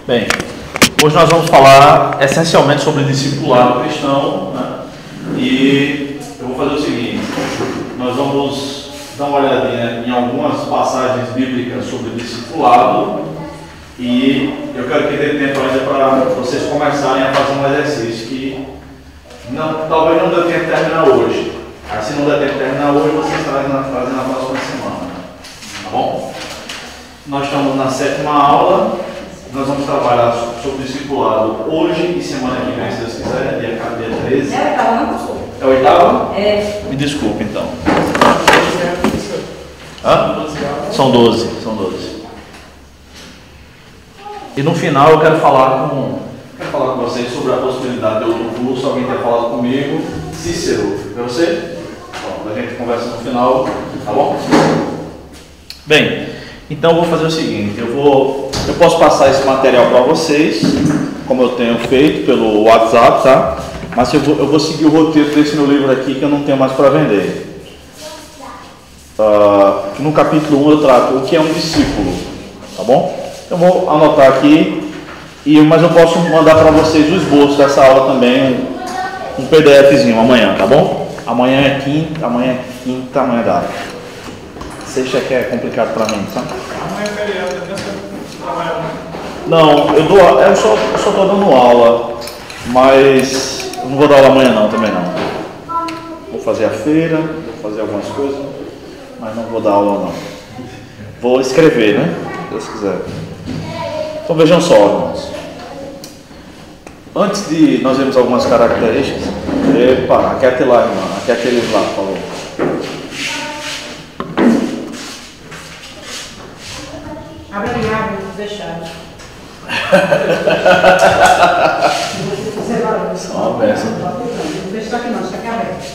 Bem, hoje nós vamos falar essencialmente sobre discipulado cristão, né? E eu vou fazer o seguinte: nós vamos dar uma olhadinha em algumas passagens bíblicas sobre discipulado e eu quero que dê tempo ainda para vocês começarem a fazer um exercício que talvez não dê tempo de terminar hoje. Se não der tempo de terminar hoje, vocês fazem na próxima semana, tá bom? Nós estamos na 7ª aula. Nós vamos trabalhar sobre o discipulado hoje e semana que vem, se Deus quiser, dia 13. É a oitava, não, pastor? É a oitava? É. Me desculpe, então. Hã? São 12. E no final eu quero falar com vocês sobre a possibilidade de outro curso. Alguém quer falar comigo? Cícero, é você? Bom, a gente conversa no final, tá bom? Bem, então eu vou fazer o seguinte: eu posso passar esse material para vocês, como eu tenho feito pelo WhatsApp, tá? Mas eu vou seguir o roteiro desse meu livro aqui que eu não tenho mais para vender. No capítulo 1 eu trato o que é um discípulo, tá bom? Eu vou anotar aqui, mas eu posso mandar para vocês o esboço dessa aula também, um PDFzinho amanhã, tá bom? Amanhã é quinta, amanhã dá. Sexta que é complicado para mim, sabe? Amanhã é feriado, não, eu só estou dando aula, mas eu não vou dar aula amanhã não, também não. Vou fazer a feira, vou fazer algumas coisas, mas não vou dar aula não. Vou escrever, né? Se Deus quiser. Então vejam só, irmãos. Antes de nós vermos algumas características, aquiete lá, irmã, aquiete eles lá, por favor. Abre deixar. Só uma peça. Não deixa aqui não, deixa aqui aberto.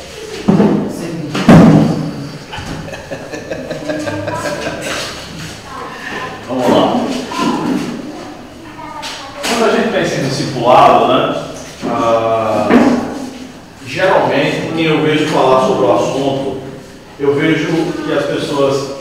Vamos lá. Quando a gente pensa em discipulado, né? Geralmente, quem eu vejo falar sobre o assunto, eu vejo que as pessoas,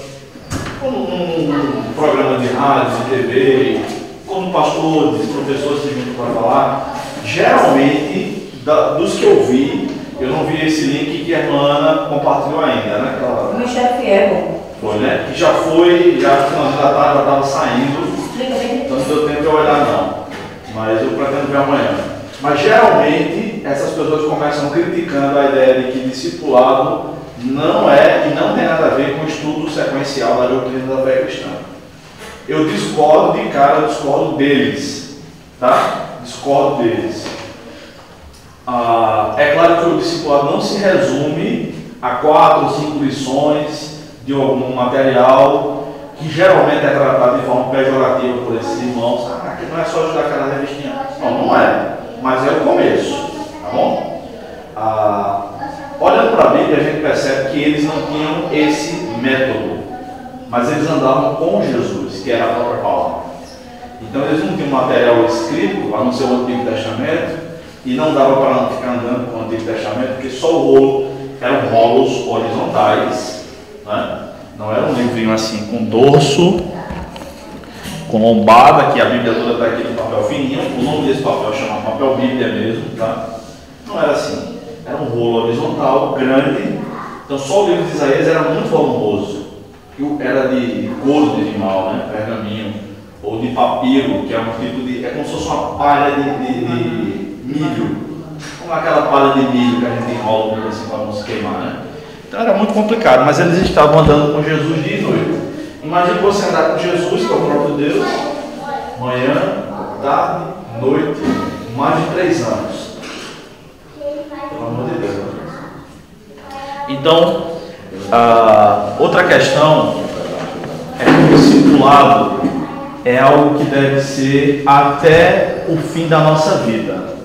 como num programa de rádio, de TV, como pastores, professores que juntam para falar, geralmente, dos que eu vi, eu não vi esse link que a irmã Ana compartilhou ainda, né? O Michel Fierro. Foi, né? Que já estava saindo, então não deu tempo de eu olhar não, mas eu pretendo ver amanhã. Mas geralmente, essas pessoas começam criticando a ideia de que discipulado não é e não tem nada a ver com o estudo sequencial da doutrina da fé cristã. Eu discordo deles, tá? Discordo deles. É claro que o discipulado não se resume a 4 ou 5 lições de algum material que geralmente é tratado de forma pejorativa por esses irmãos. Que não é só ajudar aquela revistinha. Não é. Mas é o começo, tá bom? Olhando para a Bíblia, a gente percebe que eles não tinham esse método, mas eles andavam com Jesus, que era a própria palavra. Então eles não tinham material escrito, a não ser o Antigo Testamento, e não dava para ficar andando com o Antigo Testamento, porque só o rolo eram rolos horizontais, né? Não era um livrinho assim com dorso, com lombada, que a Bíblia toda está aqui no papel fininho. O nome desse papel chama papel Bíblia mesmo, tá? Não era assim. Era um rolo horizontal, grande. Então só o livro de Isaías era muito volumoso. Era de couro de animal, né? Pergaminho. Ou de papiro, que é um tipo de... É como se fosse uma palha de milho. Como aquela palha de milho que a gente enrola assim para não se queimar, né? Então era muito complicado, mas eles estavam andando com Jesus dia e noite. Imagine você andar com Jesus, que é o próprio Deus, manhã, tarde, noite, mais de 3 anos. Pelo amor de Deus. Então, outra questão é que o discipulado é algo que deve ser até o fim da nossa vida.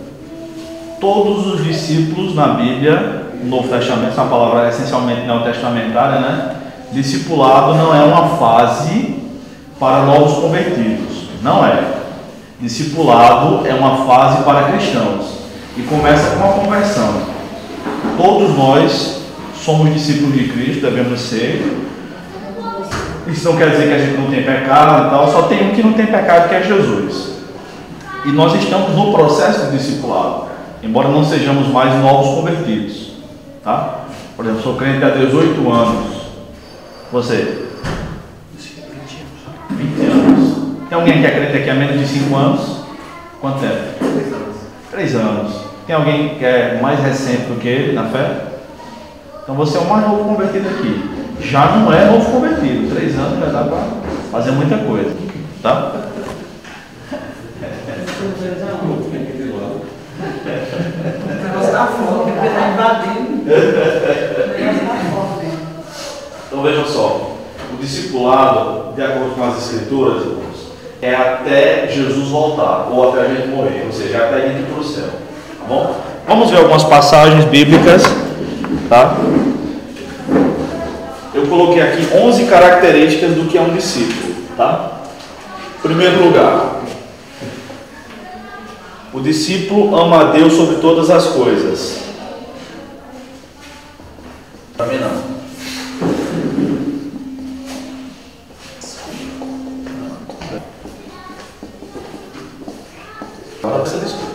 Todos os discípulos na Bíblia, no Novo Testamento, essa palavra é essencialmente neotestamentária, né? Discipulado não é uma fase para novos convertidos, não é. Discipulado é uma fase para cristãos e começa com a conversão. Todos nós somos discípulos de Cristo, devemos ser. Isso não quer dizer que a gente não tem pecado e tal, só tem um que não tem pecado, que é Jesus. E nós estamos no processo de discipulado, embora não sejamos mais novos convertidos, tá? Por exemplo, sou crente há 18 anos. Você? 20 anos. Tem alguém que é crente aqui há menos de 5 anos? Quanto tempo? 3 anos. 3 anos. Tem alguém que é mais recente do que ele na fé? Então você é o mais novo convertido aqui. Já não é novo convertido. 3 anos já dá para fazer muita coisa, tá? O negócio tá foda, porque tá invadindo. O negócio tá foda. Então vejam só, o discipulado, de acordo com as escrituras, irmãos, é até Jesus voltar, ou até a gente morrer, ou seja, até a gente ir para o céu, tá bom? Vamos ver algumas passagens bíblicas, tá? Eu coloquei aqui 11 características do que é um discípulo, tá? Em primeiro lugar, o discípulo ama a Deus sobre todas as coisas. Para mim não. Agora você desculpa.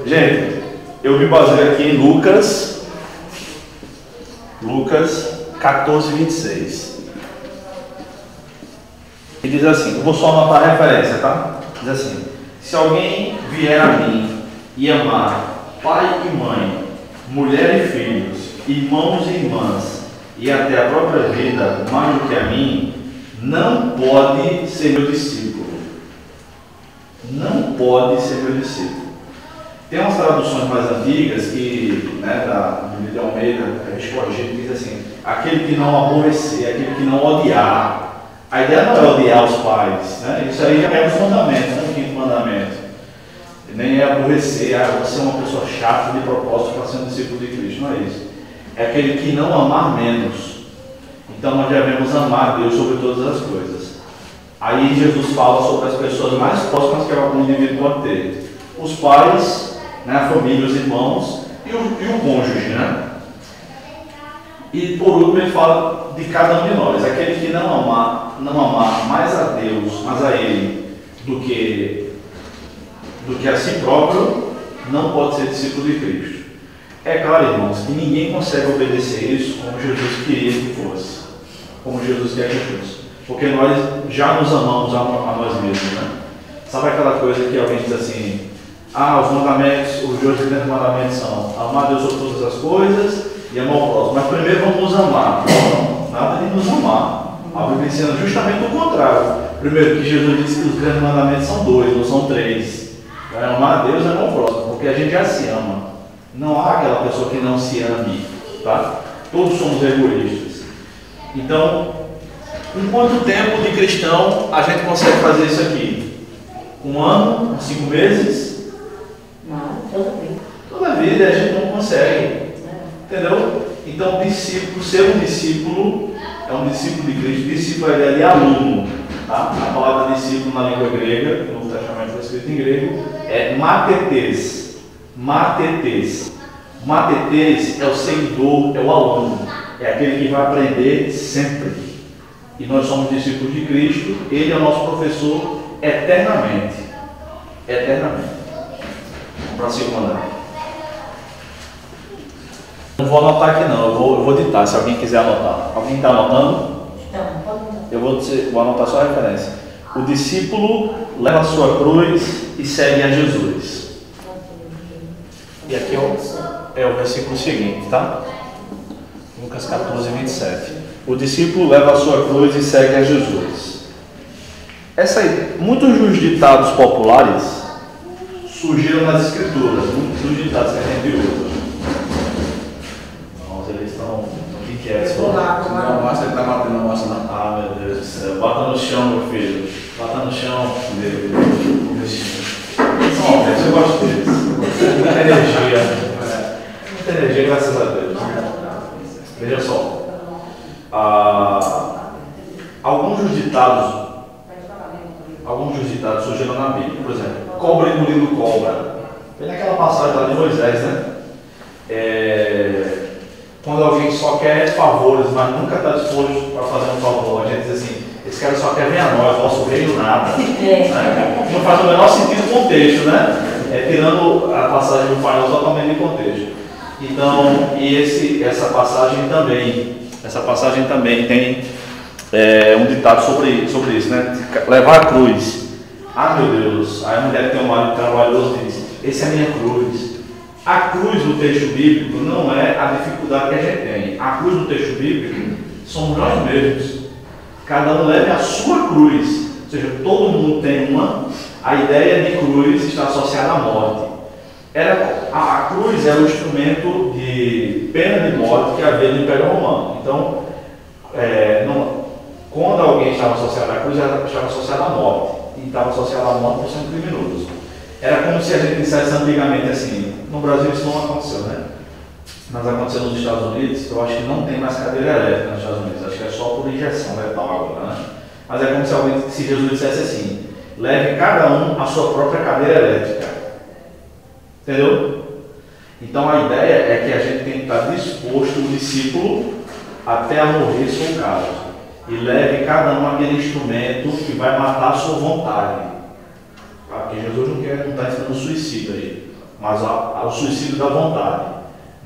Gente, eu me baseio aqui em Lucas 14, 26. E diz assim, eu vou só anotar a referência, tá? Diz assim: se alguém vier a mim e amar pai e mãe, mulher e filhos, irmãos e irmãs, e até a própria vida mais do que a mim, não pode ser meu discípulo. Não pode ser meu discípulo. Tem umas traduções mais antigas que, né, da Bíblia de Almeida, que diz assim: aquele que não aborrecer, aquele que não odiar. A ideia não é odiar os pais, né? Isso aí já é os mandamentos, não é o quinto mandamento. Nem é aborrecer, você é uma pessoa chata de propósito para ser um discípulo de Cristo, não é isso. É aquele que não amar menos. Então nós devemos amar Deus sobre todas as coisas. Aí Jesus fala sobre as pessoas mais próximas que algum indivíduo pode ter: os pais, né, a família, os irmãos e o cônjuge, né? E por último ele fala de cada um de nós: aquele que não amar mais a Deus, mais a Ele, do que a si próprio, não pode ser discípulo de Cristo. É claro, irmãos, que ninguém consegue obedecer isso como Jesus queria que fosse, como Jesus quer que fosse, porque nós já nos amamos a nós mesmos, né? Sabe aquela coisa que alguém diz assim: os mandamentos, os 2 grandes mandamentos são amar Deus sobre todas as coisas e amar o próximo, mas primeiro vamos nos amar. Não, nada de nos amar. A Bíblia ensina justamente o contrário. Primeiro, que Jesus disse que os grandes mandamentos são 2, não são 3. É amar a Deus e amar o próximo, porque a gente já se ama. Não há aquela pessoa que não se ame, tá? Todos somos egoístas. Então, em quanto tempo de cristão a gente consegue fazer isso aqui? 1 ano? 5 meses? Não, toda vida. Toda a vida a gente não consegue. Entendeu? Então, discípulo, ser um discípulo é um discípulo de Cristo. Discípulo é ideia de aluno, tá? A palavra discípulo na língua grega, no Novo Testamento foi escrito em grego, é matetes. Matetes. Matetes é o seguidor, é o aluno, é aquele que vai aprender sempre. E nós somos discípulos de Cristo. Ele é o nosso professor eternamente. Eternamente. Vamos para o segundo andar. Não vou anotar aqui não, eu vou ditar, se alguém quiser anotar. Alguém está anotando? Então, pode mudar. Eu vou anotar só a referência. O discípulo leva a sua cruz e segue a Jesus. E aqui é o versículo seguinte, tá? Lucas 14, 27. O discípulo leva a sua cruz e segue a Jesus. Essa aí, muitos dos ditados populares surgiram nas escrituras, muitos dos ditados que a gente usa. Eles estão inquietos. Não, mostra que tá matando, não mostra não. Meu Deus do céu. Bota no chão, meu filho. Bota no chão. Eu gosto deles. Muita energia. Muita energia, graças a Deus. Veja só. Alguns dos ditados surgiram na Bíblia. Por exemplo, cobra engolindo cobra. Tem aquela passagem lá de Moisés, né? Quando alguém só quer favores, mas nunca está disposto para fazer um favor, a gente diz assim: esse cara só quer ver a nós, nosso reino nada. Né? Não faz o menor sentido o contexto, né? Tirando a passagem do Pai Nosso totalmente de contexto. Então, essa passagem também tem um ditado sobre isso, né? Levar a cruz. Ah, meu Deus, aí a mulher que tem um marido trabalhoso diz, esse é a minha cruz. A cruz do texto bíblico não é a dificuldade que a gente tem. A cruz do texto bíblico somos nós mesmos. Cada um leve a sua cruz. Ou seja, todo mundo tem uma. A ideia de cruz está associada à morte. A cruz era o instrumento de pena de morte que havia no Império Romano. Então, quando alguém estava associado à cruz, ela estava associada à morte. E estava associada à morte por ser um criminoso. Era como se a gente dissesse antigamente assim, no Brasil isso não aconteceu, né? Mas aconteceu nos Estados Unidos, eu acho que não tem mais cadeira elétrica nos Estados Unidos, acho que é só por injeção letal agora, né? Mas é como se Jesus dissesse assim, leve cada um a sua própria cadeira elétrica. Entendeu? Então a ideia é que a gente tem que estar disposto, o discípulo, até a morrer se for o caso. E leve cada um aquele instrumento que vai matar a sua vontade. Porque Jesus não está ensinando o suicídio aí, mas o suicídio da vontade.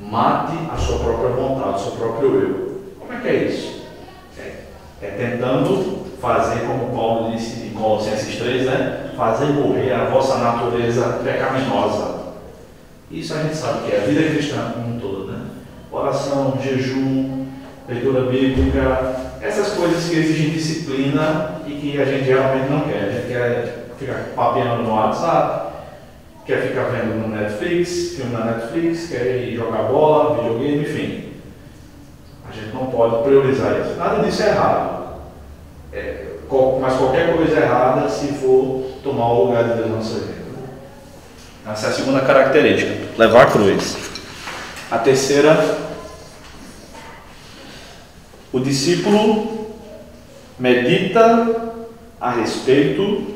Mate a sua própria vontade, o seu próprio eu. Como é que é isso? É tentando fazer, como Paulo disse em Colossenses 3, né? Fazer morrer a vossa natureza pecaminosa. Isso a gente sabe que é a vida cristã como um todo, né? Oração, jejum, leitura bíblica, essas coisas que exigem disciplina e que a gente geralmente não quer. A gente quer ficar papeando no WhatsApp, quer ficar vendo no Netflix, filme na Netflix, quer ir jogar bola, videogame, enfim. A gente não pode priorizar isso. Nada disso é errado. Mas qualquer coisa errada se for tomar o lugar de Deus na nossa vida. Essa é a segunda característica, levar a cruz. A terceira, o discípulo medita a respeito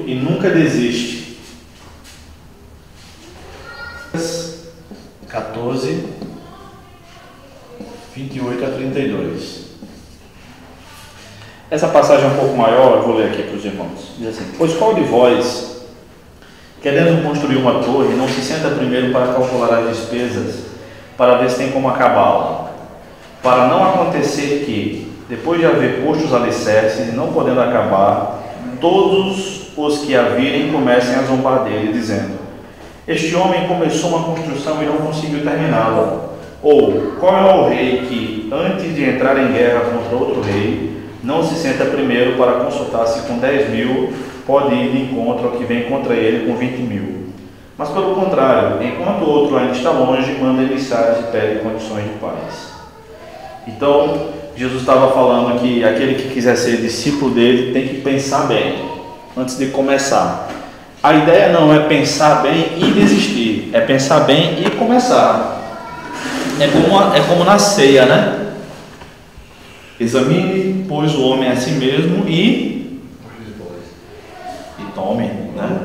e nunca desiste. 14, 28 a 32. Essa passagem é um pouco maior, eu vou ler aqui para os irmãos. Diz assim: pois qual de vós, querendo construir uma torre, não se senta primeiro para calcular as despesas, para ver se tem como acabá-la, para não acontecer que, depois de haver posto os alicerces e não podendo acabar, todos os que a virem comecem a zombar dele, dizendo: este homem começou uma construção e não conseguiu terminá-la. Ou, qual é o rei que, antes de entrar em guerra contra outro rei, não se senta primeiro para consultar se com 10.000 pode ir de encontro ao que vem contra ele com 20.000? Mas pelo contrário, enquanto o outro ainda está longe, manda emissários e pede condições de paz. Então, Jesus estava falando que aquele que quiser ser discípulo dele tem que pensar bem antes de começar. A ideia não é pensar bem e desistir, é pensar bem e começar. É como na ceia, né? Examine, pois, o homem a si mesmo e tome, né?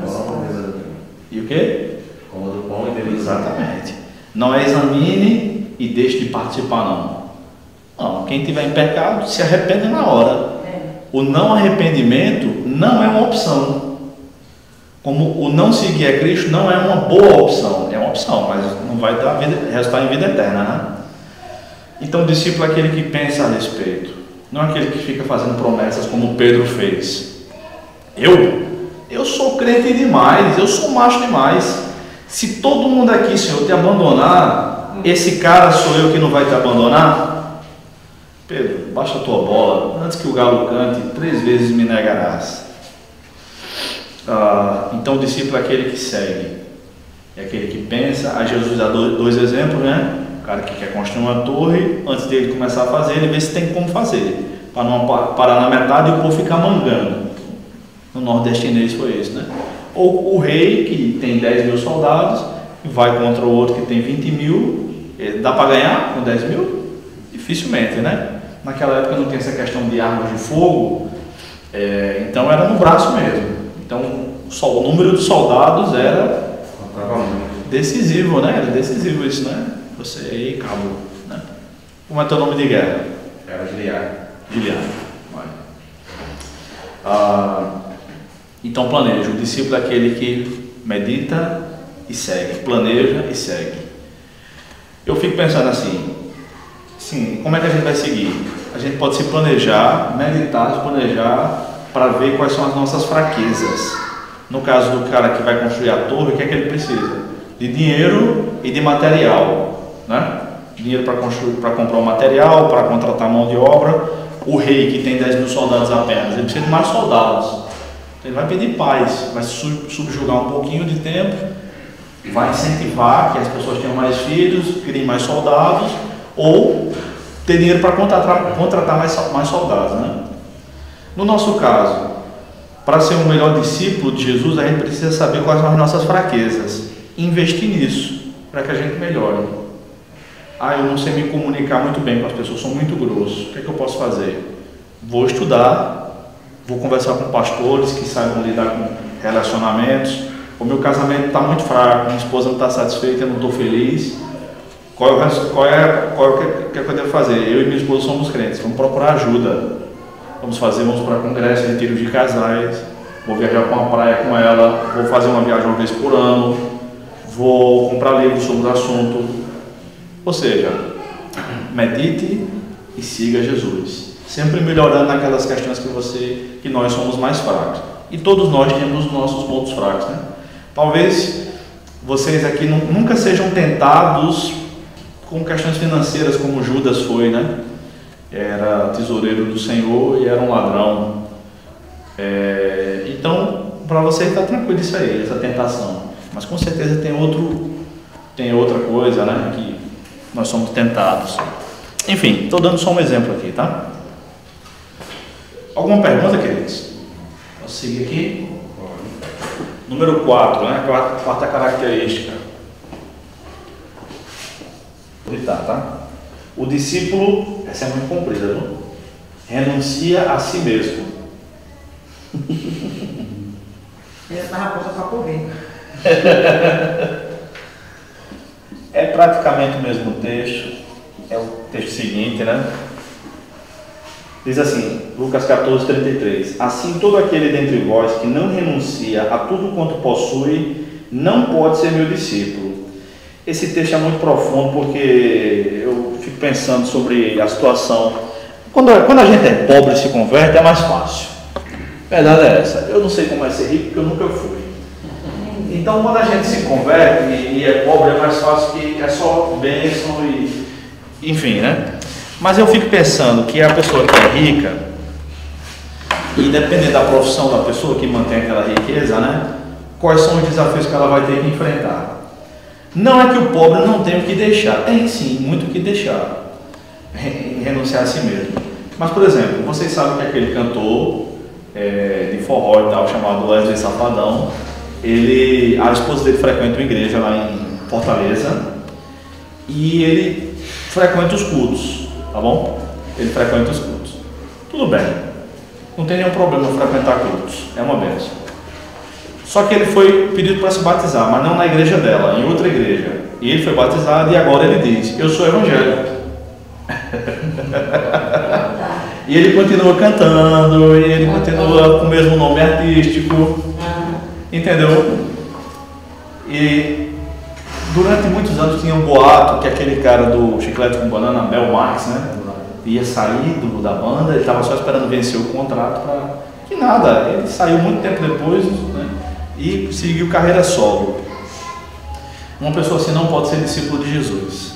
E o quê? Coma do pão e dele. Exatamente. Não é examine e deixe de participar, não. Não, quem tiver em pecado se arrepende na hora. O não arrependimento não é uma opção. Como o não seguir a Cristo não é uma boa opção. É uma opção, mas não vai dar resultado em vida eterna, né? Então o discípulo é aquele que pensa a respeito, não é aquele que fica fazendo promessas como Pedro fez. Eu sou crente demais, eu sou macho demais. Se todo mundo aqui, Senhor, te abandonar, esse cara sou eu que não vai te abandonar? Pedro, baixa a tua bola, antes que o galo cante, 3 vezes me negarás. Então o discípulo é aquele que segue, é aquele que pensa. A Jesus dá dois exemplos, né? O cara que quer construir uma torre, antes dele começar a fazer, ele vê se tem como fazer, para não parar na metade e o povo ficar mangando. No nordestinês foi isso, né? Ou o rei que tem 10.000 soldados e vai contra o outro que tem 20.000, dá para ganhar com 10.000? Dificilmente, né? Naquela época não tinha essa questão de armas de fogo, então era no braço mesmo. Então o número de soldados era decisivo, né? Era decisivo isso, né? Você aí acabou, né? Como é teu nome de guerra? Era Gilead. Gilead. Então planeja. O discípulo é aquele que medita e segue, planeja e segue. Eu fico pensando assim, sim, como é que a gente vai seguir? A gente pode se planejar, meditar, se planejar para ver quais são as nossas fraquezas. No caso do cara que vai construir a torre, o que é que ele precisa? De dinheiro e de material, né? Dinheiro para construir, para comprar o material, para contratar mão de obra. O rei que tem 10 mil soldados apenas, ele precisa de mais soldados. Ele vai pedir paz, vai subjugar um pouquinho de tempo, vai incentivar que as pessoas tenham mais filhos, criem mais soldados, ou ter dinheiro para contratar mais soldados, né? No nosso caso, para ser um melhor discípulo de Jesus, a gente precisa saber quais são as nossas fraquezas, investir nisso, para que a gente melhore. Eu não sei me comunicar muito bem com as pessoas, sou muito grosso, o que é que eu posso fazer? Vou estudar, vou conversar com pastores que saibam lidar com relacionamentos. O meu casamento está muito fraco, minha esposa não está satisfeita, eu não estou feliz. O que eu devo fazer? Eu e minha esposa somos crentes, vamos procurar ajuda. Vamos para congresso, retiros de casais, vou viajar para uma praia com ela, vou fazer uma viagem uma vez por ano, vou comprar livros sobre o assunto. Ou seja, medite e siga Jesus, sempre melhorando naquelas questões que nós somos mais fracos. E todos nós temos os nossos pontos fracos, né? Talvez vocês aqui nunca sejam tentados com questões financeiras como Judas foi, né? Era tesoureiro do Senhor e era um ladrão. Então, para você está tranquilo isso aí, essa tentação. Mas com certeza tem outra coisa, né? Que nós somos tentados. Enfim, estou dando só um exemplo aqui, tá? Alguma pergunta, queridos? Posso seguir aqui? Número 4, né? Quarta característica. Tá? O discípulo, essa é muito comprida, viu? Renuncia a si mesmo. Ele estava pronta para correr. É praticamente o mesmo texto. É o texto seguinte, né? Diz assim, Lucas 14, 33. Assim todo aquele dentre vós que não renuncia a tudo quanto possui, não pode ser meu discípulo. Esse texto é muito profundo porque eu fico pensando sobre a situação. Quando a gente é pobre e se converte, é mais fácil. A verdade é essa. Eu não sei como é ser rico porque eu nunca fui. Então, quando a gente se converte e é pobre, é mais fácil que é só bênção e... Enfim, né? Mas eu fico pensando que a pessoa que é rica, e dependendo da profissão da pessoa que mantém aquela riqueza, né? Quais são os desafios que ela vai ter que enfrentar? Não é que o pobre não tem o que deixar, tem sim, muito o que deixar, renunciar a si mesmo. Mas, por exemplo, vocês sabem que aquele cantor de forró e tal, chamado Wesley Safadão, a esposa dele frequenta uma igreja lá em Fortaleza e ele frequenta os cultos, tá bom? Ele frequenta os cultos. Tudo bem, não tem nenhum problema frequentar cultos, é uma bênção. Só que ele foi pedido para se batizar, mas não na igreja dela, em outra igreja. E ele foi batizado e agora ele diz, eu sou evangélico. E ele continua cantando, e ele continua com o mesmo nome artístico. Entendeu? E durante muitos anos tinha um boato que aquele cara do Chiclete com Banana, Mel Marx, né? Ia sair da banda, ele estava só esperando vencer o contrato para... Que nada, ele saiu muito tempo depois, né? E seguiu carreira solo. Uma pessoa assim não pode ser discípulo de Jesus.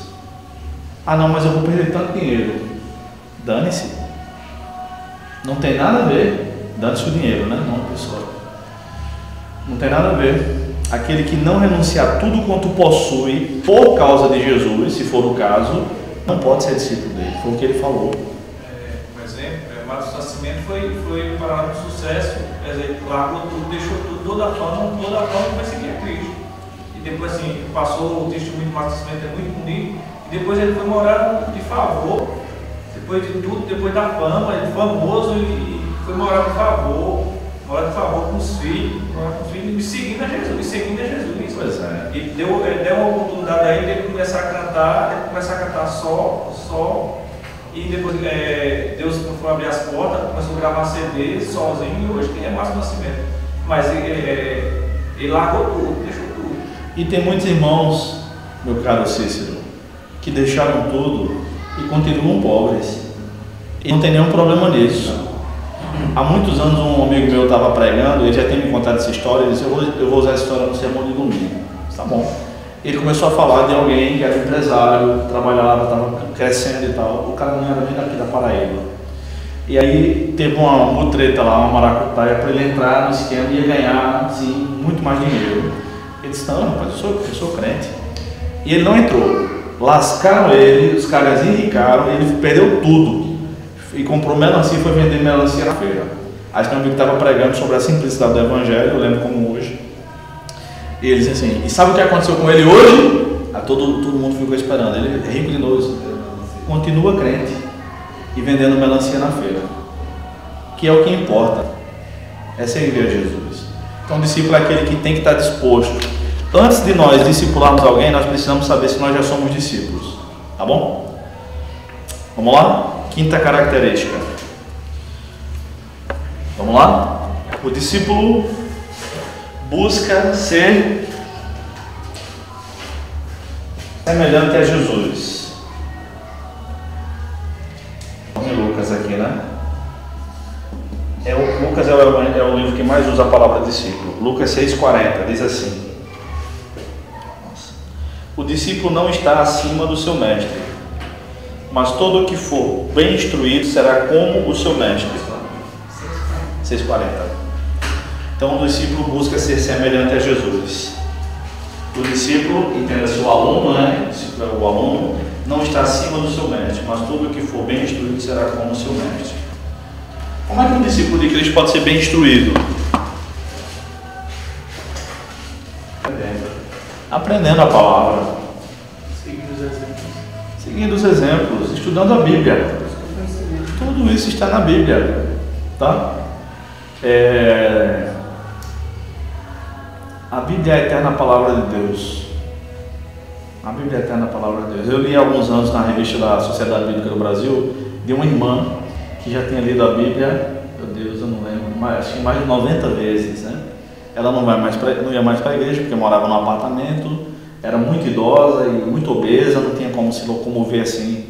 Não, mas eu vou perder tanto dinheiro. Dane-se. Não tem nada a ver. Dane-se o dinheiro, né? Não, pessoal. Não tem nada a ver. Aquele que não renunciar tudo quanto possui por causa de Jesus, se for o caso, não pode ser discípulo dele. Foi o que ele falou. Por exemplo, Marcos Nascimento foi parar no sucesso, quer dizer, largou tudo, deixou tudo, toda a fama vai seguir a Cristo. E depois, assim, passou o testemunho de Marcos Nascimento, é muito bonito, e depois ele foi morar de favor, depois de tudo, depois da fama, ele famoso, e foi morar de favor com os filhos, e seguindo a Jesus. Pois é. E deu uma oportunidade a ele de começar a cantar só E depois Deus foi abrir as portas, começou a gravar CD sozinho, e hoje quem é Márcio Nascimento. Mas ele largou tudo, deixou tudo. E tem muitos irmãos, meu caro Cícero, que deixaram tudo e continuam pobres. E não tem nenhum problema nisso. Há muitos anos um amigo meu estava pregando, ele já tinha me contado essa história, ele disse, eu vou usar essa história no sermão de domingo. Tá bom. Ele começou a falar de alguém que era empresário, trabalhava, estava crescendo e tal. O cara não era nem daqui da Paraíba. E aí teve uma mutreta lá, uma maracutaia, para ele entrar no esquema e ia ganhar assim, muito mais dinheiro. Ele disse, não, rapaz, eu sou crente. E ele não entrou. Lascaram ele, os caras enricaram, ele perdeu tudo. E comprou melancia e foi vender melancia na feira. Aí meu amigo estava pregando sobre a simplicidade do evangelho, eu lembro como hoje. E ele disse assim, e sabe o que aconteceu com ele hoje? Todo mundo ficou esperando. Ele é rico de novo, continua crente e vendendo melancia na feira, que é o que importa, é servir a Jesus. Então o discípulo é aquele que tem que estar disposto. Antes de nós discipularmos alguém, nós precisamos saber se nós já somos discípulos, tá bom? Vamos lá? Quinta característica. Vamos lá? O discípulo busca ser semelhante a Jesus. Vamos em Lucas aqui, né? Lucas é o livro que mais usa a palavra discípulo. Lucas 6,40 diz assim: o discípulo não está acima do seu mestre, mas todo o que for bem instruído será como o seu mestre. 6,40. Então o discípulo busca ser semelhante a Jesus. O discípulo, entenda-se o aluno, né? O aluno não está acima do seu mestre, mas todo o que for bem instruído será como o seu mestre. Como é que um discípulo de Cristo pode ser bem instruído? Aprendendo a palavra, seguindo os exemplos, estudando a Bíblia. Tudo isso está na Bíblia, tá? A Bíblia é a eterna palavra de Deus. A Bíblia é a eterna palavra de Deus. Eu li há alguns anos na revista da Sociedade Bíblica do Brasil de uma irmã que já tinha lido a Bíblia, meu Deus, eu não lembro, acho que mais de 90 vezes, né? Ela não ia mais para a igreja porque morava num apartamento, era muito idosa e muito obesa, não tinha como se locomover assim,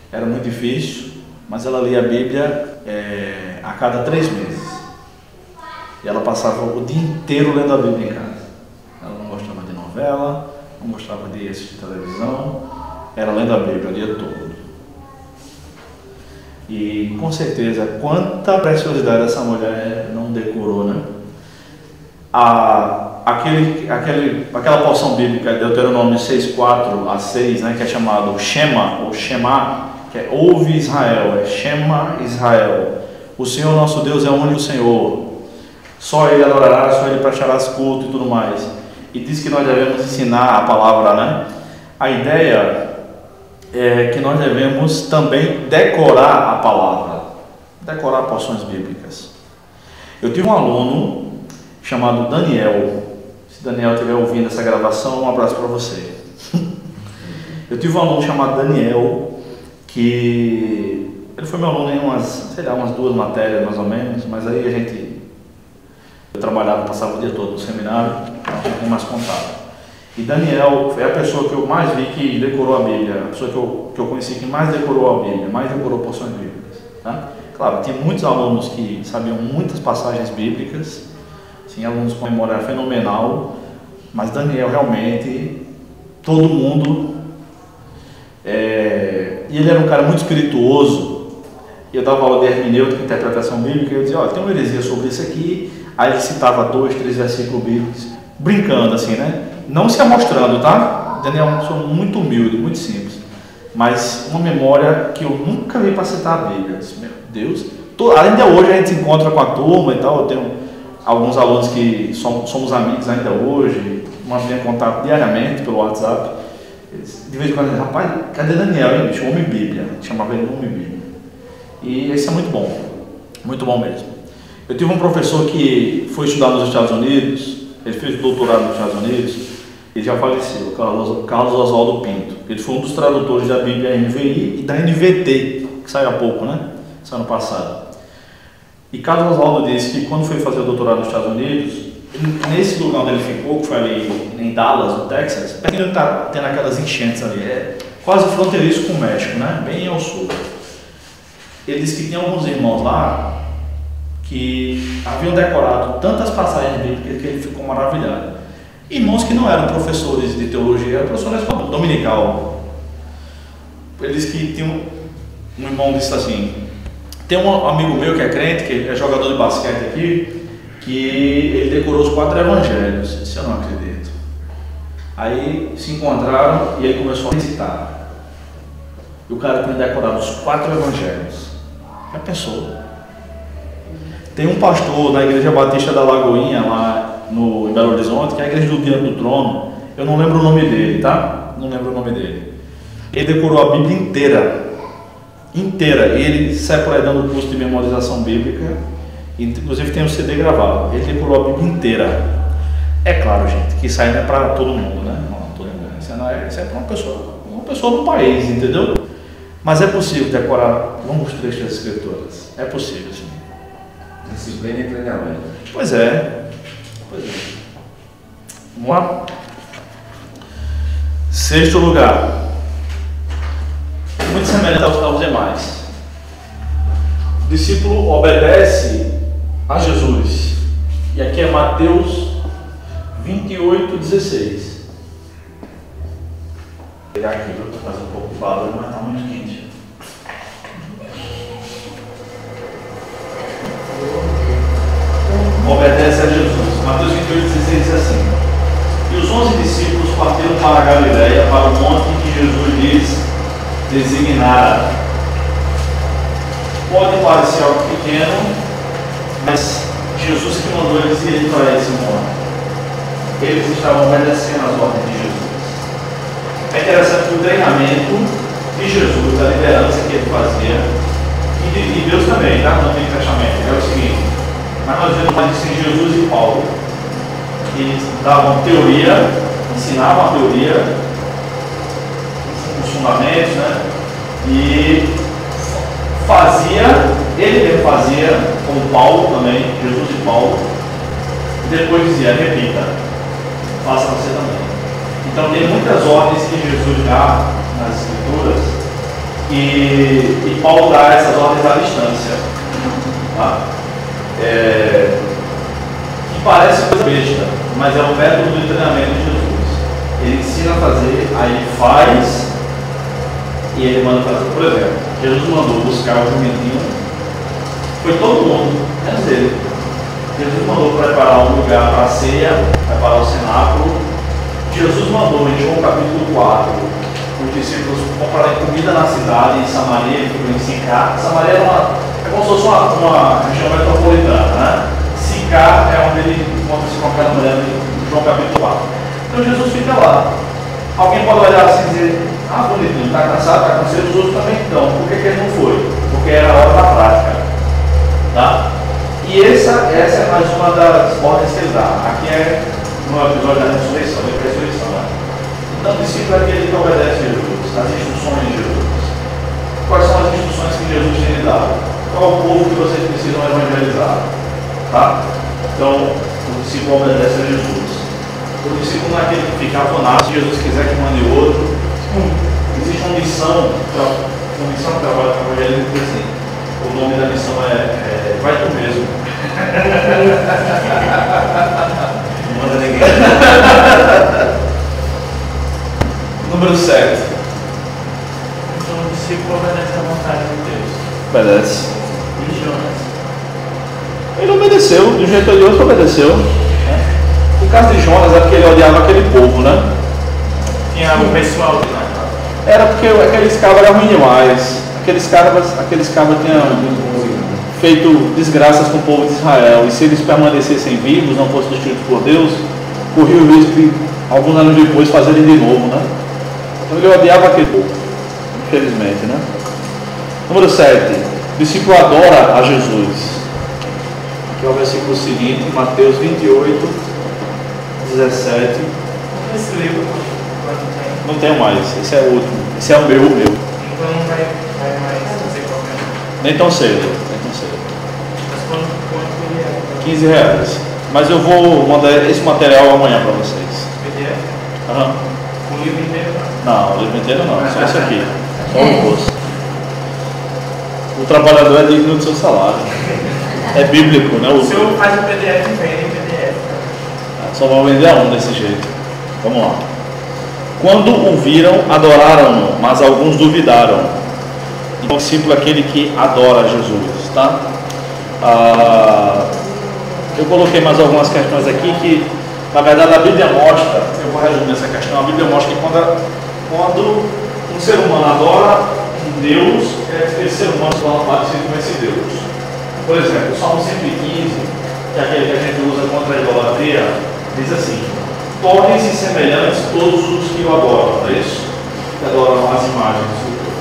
era muito difícil, mas ela lia a Bíblia a cada 3 meses. E ela passava o dia inteiro lendo a Bíblia em casa. Ela não gostava de novela, não gostava de assistir televisão, era lendo a Bíblia o dia todo. E com certeza, quanta preciosidade essa mulher não decorou, né? Aquela porção bíblica, Deuteronômio 6,4 a 6, né, que é chamado Shema, ou Shema, que é ouve Israel, é Shema Israel. O Senhor nosso Deus é o único Senhor. Só Ele adorará, só Ele prestarás culto e tudo mais. E diz que nós devemos ensinar a palavra, né? A ideia é que nós devemos também decorar a palavra, decorar porções bíblicas. Eu tive um aluno chamado Daniel. Se Daniel estiver ouvindo essa gravação, um abraço para você. Eu tive um aluno chamado Daniel, que ele foi meu aluno em umas 2 matérias mais ou menos, mas aí eu trabalhava, passava o dia todo no seminário, não tinha mais contato. E Daniel foi a pessoa que eu mais vi que decorou a Bíblia, a pessoa que eu conheci que mais decorou a Bíblia, mais decorou porções bíblicas, tá? Claro, tinha muitos alunos que sabiam muitas passagens bíblicas, sim, alunos com memória fenomenal, mas Daniel realmente, todo mundo, e ele era um cara muito espirituoso. Eu dava aula de hermenêutica, interpretação bíblica, e eu dizia, olha, tem uma heresia sobre isso aqui. Aí ele citava 2, 3 versículos bíblicos, brincando assim, né? Não se amostrando, tá? Daniel é uma pessoa muito humilde, muito simples, mas uma memória que eu nunca vi para citar a Bíblia. Eu disse, meu Deus, ainda hoje a gente se encontra com a turma e tal. Eu tenho alguns alunos que somos amigos ainda hoje, mantém contato diariamente pelo WhatsApp. De vez em quando, rapaz, cadê Daniel, hein, bicho? Homem Bíblia, chamava ele de Homem Bíblia. E isso é muito bom mesmo. Eu tive um professor que foi estudar nos Estados Unidos, ele fez doutorado nos Estados Unidos, Ele já faleceu, Carlos Oswaldo Pinto. Ele foi um dos tradutores da Bíblia NVI e da NVT, que saiu há pouco, né? Saiu ano passado. E Carlos Oswaldo disse que quando foi fazer o doutorado nos Estados Unidos, nesse lugar onde ele ficou, que foi ali em Dallas, no Texas, ainda está tendo aquelas enchentes ali, é quase fronteiriço com o México, né? Bem ao sul. Ele disse que tinha alguns irmãos lá que haviam decorado tantas passagens bíblicas que ele ficou maravilhado. Irmãos que não eram professores de teologia, eram professores dominical. Ele disse que tinha um irmão disse assim, tem um amigo meu que é crente, que é jogador de basquete aqui, que ele decorou os 4 evangelhos. Eu disse, eu não acredito. Aí se encontraram e ele começou a recitar. E o cara tinha decorado os 4 evangelhos. Já pensou? Tem um pastor na Igreja Batista da Lagoinha, lá em Belo Horizonte, que é a Igreja do Diante do Trono. Eu não lembro o nome dele, tá? Não lembro o nome dele. Ele decorou a Bíblia inteira. Ele sai dando curso de memorização bíblica, inclusive tem um CD gravado. Ele decorou a Bíblia inteira. É claro, gente, que isso aí não é para todo mundo, né? Não, todo mundo. Isso é para uma pessoa do país, entendeu? Mas é possível decorar longos trechos das Escrituras. É possível, sim. Disciplina e treinamento. Pois é. Vamos lá. 6º lugar. Muito semelhante aos demais. O discípulo obedece a Jesus. E aqui é Mateus 28:16. Vou pegar aqui para fazer um pouco de barulho, mas está muito quente. Obedece a Jesus. Mateus 28:16 diz assim: E os 11 discípulos partiram para a Galileia, para o monte que Jesus lhes designara. Pode parecer algo pequeno, mas Jesus que mandou eles irem para esse monte. Eles estavam obedecendo as ordens de Jesus. É interessante que o treinamento de Jesus, da liderança que ele fazia, e de Deus também, tá? No Antigo Testamento, é o seguinte: mas nós vemos isso em Jesus e Paulo, que davam teoria, ensinavam a teoria, os fundamentos, né? E ele mesmo fazia, como Paulo também, Jesus e Paulo, e depois dizia, repita, faça você também. Então tem muitas ordens que Jesus dá nas Escrituras e Paulo dá essas ordens à distância, tá? Que parece coisa besta, mas é o método de treinamento de Jesus. Ele ensina a fazer, aí ele faz e ele manda fazer. Por exemplo, Jesus mandou buscar o jumentinho, foi todo mundo antes dele. Jesus mandou preparar um lugar para a ceia, preparar o cenáculo. Jesus mandou em João capítulo 4 os discípulos comprarem comida na cidade em Samaria, que foi em Sicar. Samaria é como se fosse uma região metropolitana, né? Sicar é onde ele encontra-se com aquela mulher em João capítulo 4. Então Jesus fica lá. Alguém pode olhar assim e dizer, bonitinho, está cansado, está cansado, os outros também estão. Por que ele não foi? Porque era a hora da prática. Tá? E essa é mais uma das ordens que ele dá. Aqui é no episódio da ressurreição, da ressurreição. Né? Então, o discípulo é aquele que obedece a Jesus, as instruções de Jesus. Quais são as instruções que Jesus tem lhe dado? Qual é o povo que vocês precisam evangelizar? Tá? Então, o discípulo obedece a Jesus. O discípulo não é aquele que fica atonado, se Jesus quiser que mande outro. Existe uma missão que trabalha com o evangelho, assim. O nome da missão é vai tu mesmo. Não manda ninguém. Número 7. Então o discípulo obedece à vontade de Deus. Obedece. E Jonas? Ele obedeceu, do jeito de Deus obedeceu. O caso de Jonas é porque ele odiava aquele povo, né? Tinha o pessoal de lá. Era porque aqueles cabras eram ruins demais. Aqueles cabras tinham feito desgraças com o povo de Israel. E se eles permanecessem vivos, não fossem destruídos por Deus, corria o risco de, alguns anos depois, fazerem de novo, né? Então ele odiava aquele povo, infelizmente, né? Número 7. O discípulo adora a Jesus. Aqui é o versículo seguinte, Mateus 28, 17 Esse livro, quando tem. Não tenho mais, esse é o último. Esse é o meu. Então não vai mais fazer qualquer. Nem tão cedo, nem tão cedo. Mas quanto ele é? 15 reais. Mas eu vou mandar esse material amanhã para vocês. PDF? Aham. O livro inteiro? Não, o livro inteiro não, só esse aqui. Só o rosto. O trabalhador é digno do seu salário. É bíblico, né? O senhor faz o PDF e vende em PDF. Só vão vender a um desse jeito. Vamos lá. Quando o viram, adoraram-no, mas alguns duvidaram. E o discípulo é aquele que adora Jesus, tá? Eu coloquei mais algumas questões aqui que, na verdade, a Bíblia mostra, eu vou resumir essa questão, a Bíblia mostra que quando um ser humano adora um Deus, esse ser humano se torna parecido com esse Deus. Por exemplo, o Salmo 115, que é aquele que a gente usa contra a idolatria, diz assim: tornem-se semelhantes todos os que o adoram, não é isso? Que adoram as imagens do Senhor.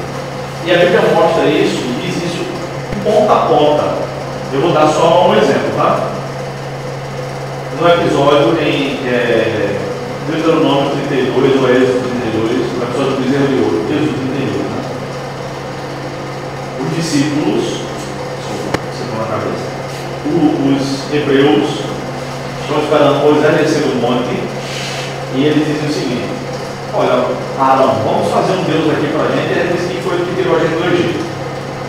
E a Bíblia mostra isso e diz isso ponta a ponta. Eu vou dar só um exemplo, tá? No episódio em Deuteronômio 32 ou Êxodo 32, no episódio do bezerro de ouro, Êxodo 32, né? Os discípulos, na cabeça, os hebreus estão esperando Moisés descer do monte e eles dizem o seguinte: olha, Arão, vamos fazer um Deus aqui para a gente. E ele disse que foi o que tirou a gente do Egito.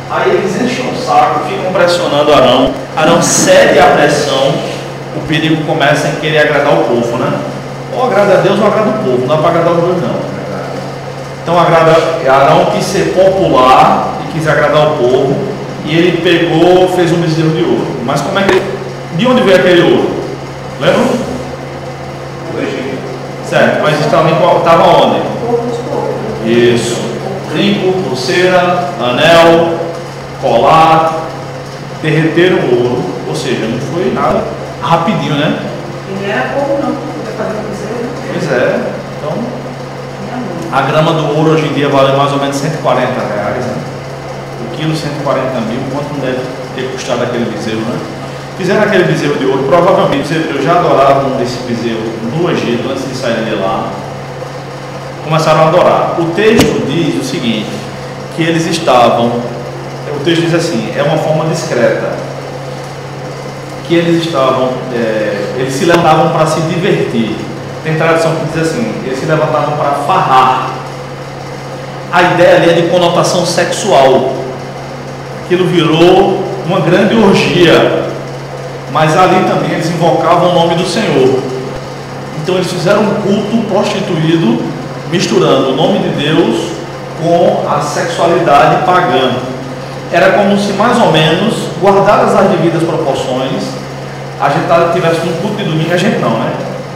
Aí eles enchem o saco, ficam pressionando Arão. Arão cede à pressão, o perigo começa em querer agradar o povo, né? Ou agrada a Deus ou agrada o povo, não dá para agradar os dois, não. Então Arão quis ser popular e quis agradar o povo, e ele pegou, fez um bezerro de ouro. Mas como é que de onde veio aquele ouro? Lembra? Do Egito. Certo, mas estava onde? Isso. Brinco, pulseira, anel, colar, derreteram o ouro, ou seja, não foi nada rapidinho, né? E não era pouco não, podia fazer um bezerro, né? Pois é. Então, a grama do ouro hoje em dia vale mais ou menos R$140, né? O quilo 140 mil, quanto não deve ter custado aquele bezerro, né? Fizeram aquele bezerro de ouro, provavelmente os hebreus já adoravam esse bezerro no Egito, antes de saírem de lá. Começaram a adorar. O texto diz o seguinte, que eles estavam, o texto diz assim, é uma forma discreta, que eles estavam, eles se levantavam para se divertir. Tem tradução que diz assim, eles se levantavam para farrar. A ideia ali é de conotação sexual. Aquilo virou uma grande orgia, mas ali também eles invocavam o nome do Senhor. Então eles fizeram um culto prostituído, misturando o nome de Deus com a sexualidade pagã. Era como se, mais ou menos, guardadas as devidas proporções, a gente tivesse um culto de domingo, a gente não, né?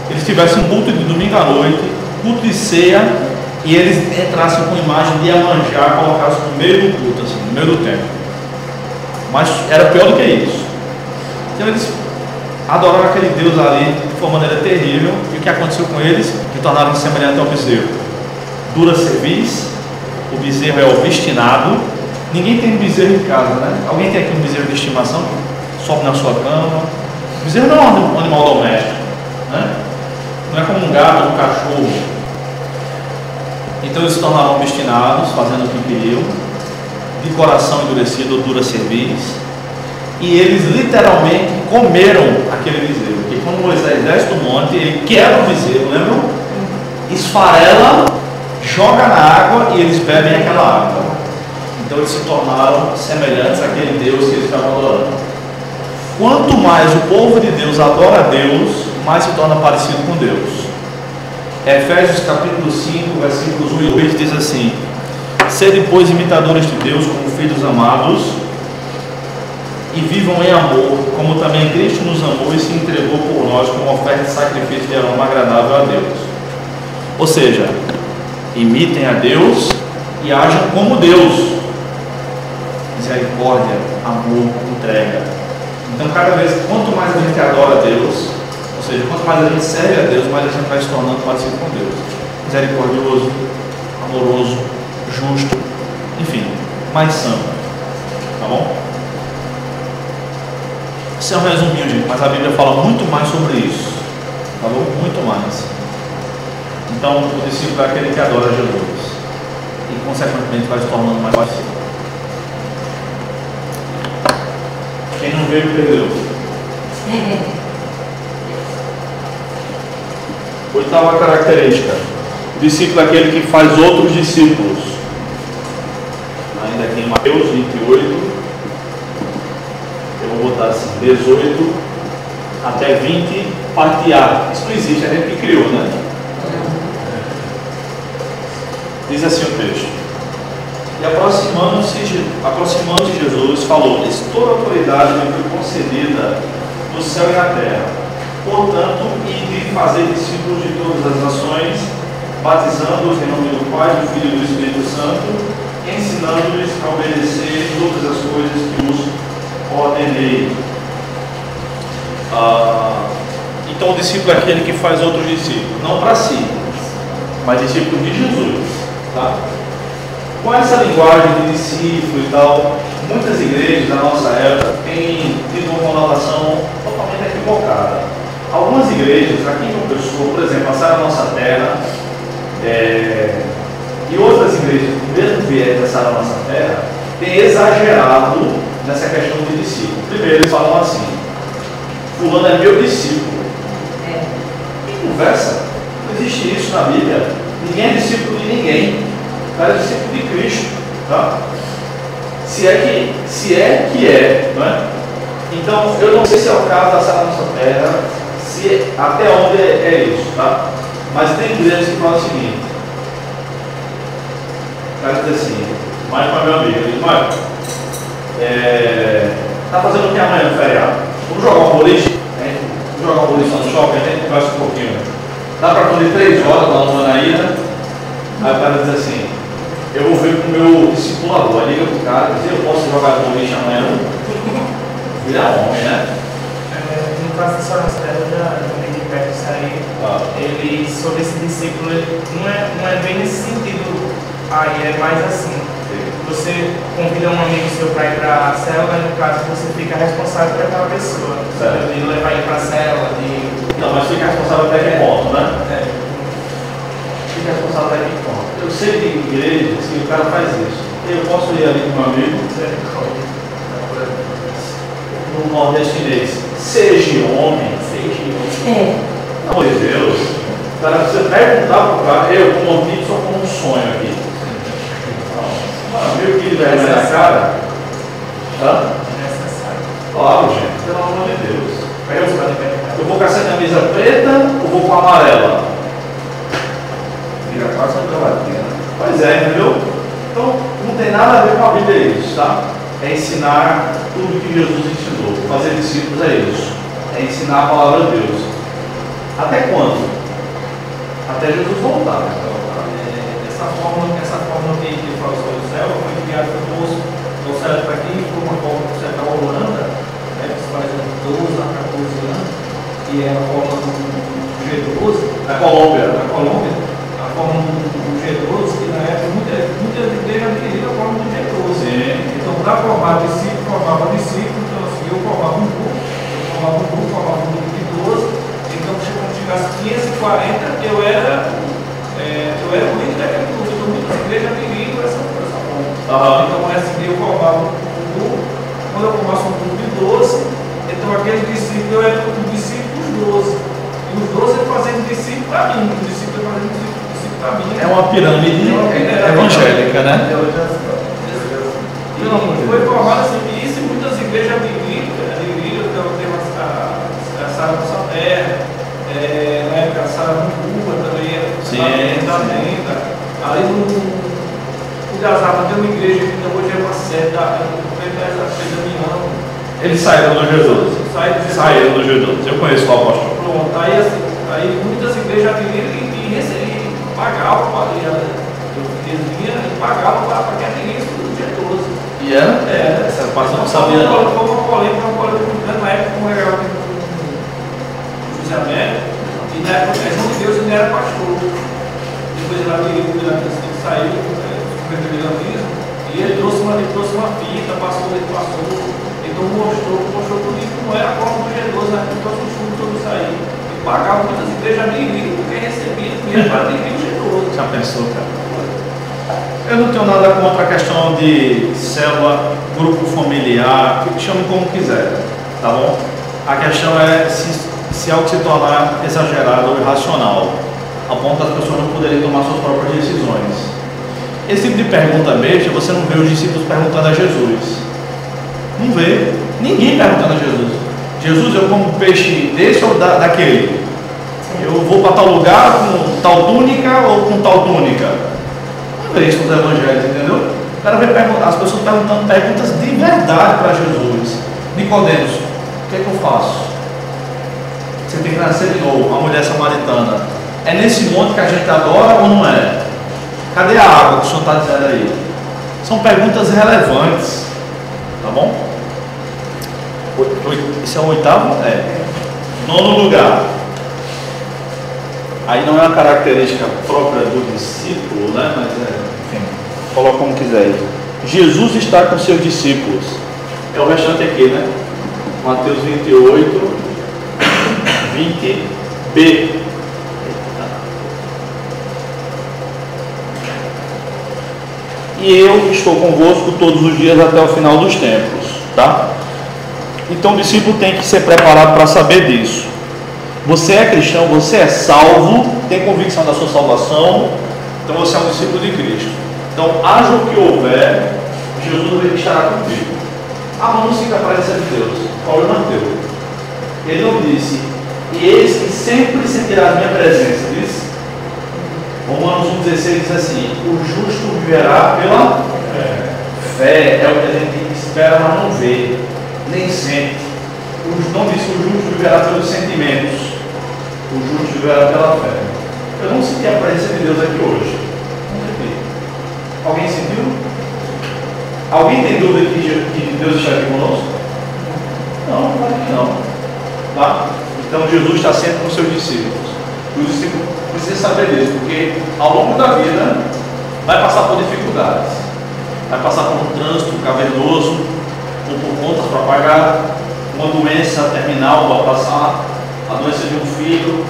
Eles tivessem um culto de domingo à noite, culto de ceia, e eles entrassem com imagem de Iemanjá, colocassem no meio do culto, assim, no meio do templo. Mas era pior do que isso. Então eles adoraram aquele Deus ali de uma maneira terrível, e o que aconteceu com eles? Que tornaram-se semelhantes ao bezerro. Dura cerviz, o bezerro é obstinado. Ninguém tem bezerro em casa, né? Alguém tem aqui um bezerro de estimação que sobe na sua cama? O bezerro não é um animal doméstico, né? Não é como um gato ou um cachorro. Então eles se tornaram obstinados, fazendo o que queriam, de coração endurecido, dura cerviz, e eles literalmente comeram aquele bezerro. Porque quando Moisés desce do monte, ele quebra o bezerro, lembram? Esfarela, joga na água e eles bebem aquela água. Então eles se tornaram semelhantes àquele Deus que eles estavam adorando. Quanto mais o povo de Deus adora a Deus, mais se torna parecido com Deus. Efésios capítulo 5, versículos 1 e 2 diz assim: sede, pois, imitadores de Deus como filhos amados, e vivam em amor, como também Cristo nos amou e se entregou por nós como oferta de sacrifício de aroma agradável a Deus. Ou seja, imitem a Deus e ajam como Deus. Misericórdia, amor, entrega. Então, cada vez, quanto mais a gente adora a Deus, ou seja, quanto mais a gente serve a Deus, mais a gente vai se tornando parecido com Deus. Misericordioso, amoroso, justo, enfim, mais santo. Tá bom? Isso é um resuminho, gente, mas a Bíblia fala muito mais sobre isso. Tá bom? Muito mais. Então, o discípulo é aquele que adora Jesus e, consequentemente, vai se tornando mais parecido. Quem não veio, perdeu. Oitava característica: o discípulo é aquele que faz outros discípulos. Ainda aqui em Mateus 28, eu vou botar assim, 18 até 20, parte A. Isso não existe, a gente que criou, né? Diz assim o texto: e aproximando-se Jesus, falou-lhes: toda autoridade me foi concedida no céu e na terra. Portanto, ide fazer discípulos de todas as nações, batizando-os em nome do Pai, do Filho e do Espírito Santo, ensinando-lhes a obedecer todas as coisas que os ordenei. Então, o discípulo é aquele que faz outros discípulos, não para si, mas discípulo de Jesus. Tá? Com essa linguagem de discípulo e tal, muitas igrejas da nossa época têm tido uma conotação totalmente equivocada. Algumas igrejas, aqui em João Pessoa, por exemplo, a Sara Nossa Terra, e outras igrejas do mesmo viés da Sara Nossa Terra, têm exagerado nessa questão de discípulo. Primeiro, eles falam assim: fulano é meu discípulo. Que conversa? Não existe isso na Bíblia. Ninguém é discípulo de ninguém. O cara é discípulo de Cristo. Tá? Se é que é, não é? Então, eu não sei se é o caso da Sara Nossa Terra, se até onde é isso, tá? Mas tem igrejas que falam o seguinte: o cara diz assim, Maicon é meu amigo, ele diz: Maicon, tá fazendo o que amanhã no feriado? Vamos jogar um boliche? Vamos jogar um boliche no shopping, a gente conversa um pouquinho. Dá para fazer 3 horas lá no Manaíra? Aí o cara diz assim: eu vou ver com o meu discipulador. Aí liga pro cara e diz: eu posso jogar boliche amanhã? Vira homem, né? No caso da Sara Nossa Terra, eu já vi de perto isso aí. Ele, sobre esse discípulo, ele não é bem nesse sentido aí, é mais assim. Você convida um amigo seu para ir para a célula, e no caso você fica responsável por aquela pessoa. Certo. De levar ele para a célula, Não, mas fica responsável até que ponto, né? Fica responsável até que ponto. Eu sei de igrejas que o cara faz isso. Eu posso ir ali com meu amigo, no nordestinês: seja homem, Pelo amor de Deus. O cara precisa perguntar para o cara: eu, como amigo, só como um sonho aqui. Meu filho vai na cara? Hã? Claro, gente, pelo amor de Deus. Eu vou com essa camisa preta ou vou com a amarela? Vira quase uma cavalinha. Pois é, entendeu? Então, não tem nada a ver com a Bíblia isso, tá? É ensinar tudo que Jesus ensinou. Fazer discípulos é isso. É ensinar a palavra de Deus. Até quando? Até Jesus voltar. Essa forma que ele falou sobre o céu foi criada no céu para aqui, foi uma forma do céu da Holanda, né, que se faz 12 a 14 anos, que é a forma do G12. Na Colômbia. A forma do G12, que na época muitas igrejas adquiriram a forma do G12. Sim. Então, para formar discípulo, formava discípulo, então assim, eu formava um grupo de 12, então quando chegasse 540, eu era o líder daquele grupo. Então muitas igrejas adquiriram essa forma. Então essa igreja eu formava um grupo, quando eu formasse um grupo de 12, então aquele discípulo eu era um discípulo dos 12. E os 12 fazendo discípulo para mim, o discípulo fazendo discípulo para mim. É uma pirâmide evangélica, né? E foi formado assim, e isso muitas igrejas adquiriram, então tem a Sara Nossa Terra, na época a Sara Mucuba também era da lenda. Ali no Gazapa tem uma igreja que hoje é uma sede da Mião. Eles saíram do Jesus. Saíram do Jesus. Eu conheço o apóstolo. Pronto, aí muitas igrejas adquiriram e pagavam para eles vinham e pagavam para que adquirisse do G12. E era? Essa parte eu não sabia. Foi uma polêmica muito grande na época com o Real José Américo, e na época a questão de Deus ele era pastor. Depois ele saiu do milanismo e ele trouxe uma fita, ele passou, então mostrou tudo isso, como era a forma do G12, né? Trouxe um estudo sobre isso aí. pagava muitas igrejas meio porque recebia dinheiro para atender Jesus. Já pensou, cara? Eu não tenho nada contra a questão de célula, grupo familiar, que chame como quiser, tá bom? A questão é se algo se tornar exagerado ou irracional, a ponto das pessoas não poderem tomar suas próprias decisões. Esse tipo de pergunta besta, você não vê os discípulos perguntando a Jesus. Não vê. Ninguém perguntando a Jesus. Jesus, eu como peixe desse ou daquele? Eu vou para tal lugar com tal túnica ou com tal túnica? Não vê isso nos evangelhos, entendeu? As pessoas perguntando perguntas de verdade para Jesus. Nicodemos, o que é que eu faço? Você tem que nascer de novo, a mulher samaritana. É nesse monte que a gente adora ou não é? Cadê a água que o senhor está dizendo aí? São perguntas relevantes, tá bom? Esse é o oitavo? É. Nono lugar. Aí não é uma característica própria do discípulo, né? Mas enfim, coloca como quiser. Jesus está com seus discípulos. É o restante aqui, né? Mateus 28, 20b. E eu estou convosco todos os dias até o final dos tempos, tá? Então o discípulo tem que ser preparado para saber disso. Você é cristão, você é salvo, tem convicção da sua salvação, então você é um discípulo de Cristo. Então, haja o que houver, Jesus estará contigo. Ah, mas não fica a presença de Deus. Paulo não deu. Ele não disse, e eis que sempre sentirá a minha presença, disse? Romanos 1,16 diz assim: o justo viverá pela fé. É o que a gente espera, mas não vê, nem sente. Não diz que o justo viverá pelos sentimentos, o justo viverá pela fé. Eu não senti a presença de Deus aqui hoje. Não senti. Alguém sentiu? Alguém tem dúvida que Deus está aqui conosco? Não, claro que não. Tá? Então Jesus está sempre com seus discípulos. Os discípulos precisam saber disso, porque ao longo da vida vai passar por dificuldades, vai passar por um trânsito cavernoso, ou por contas para pagar, uma doença terminal para passar, a doença de um filho,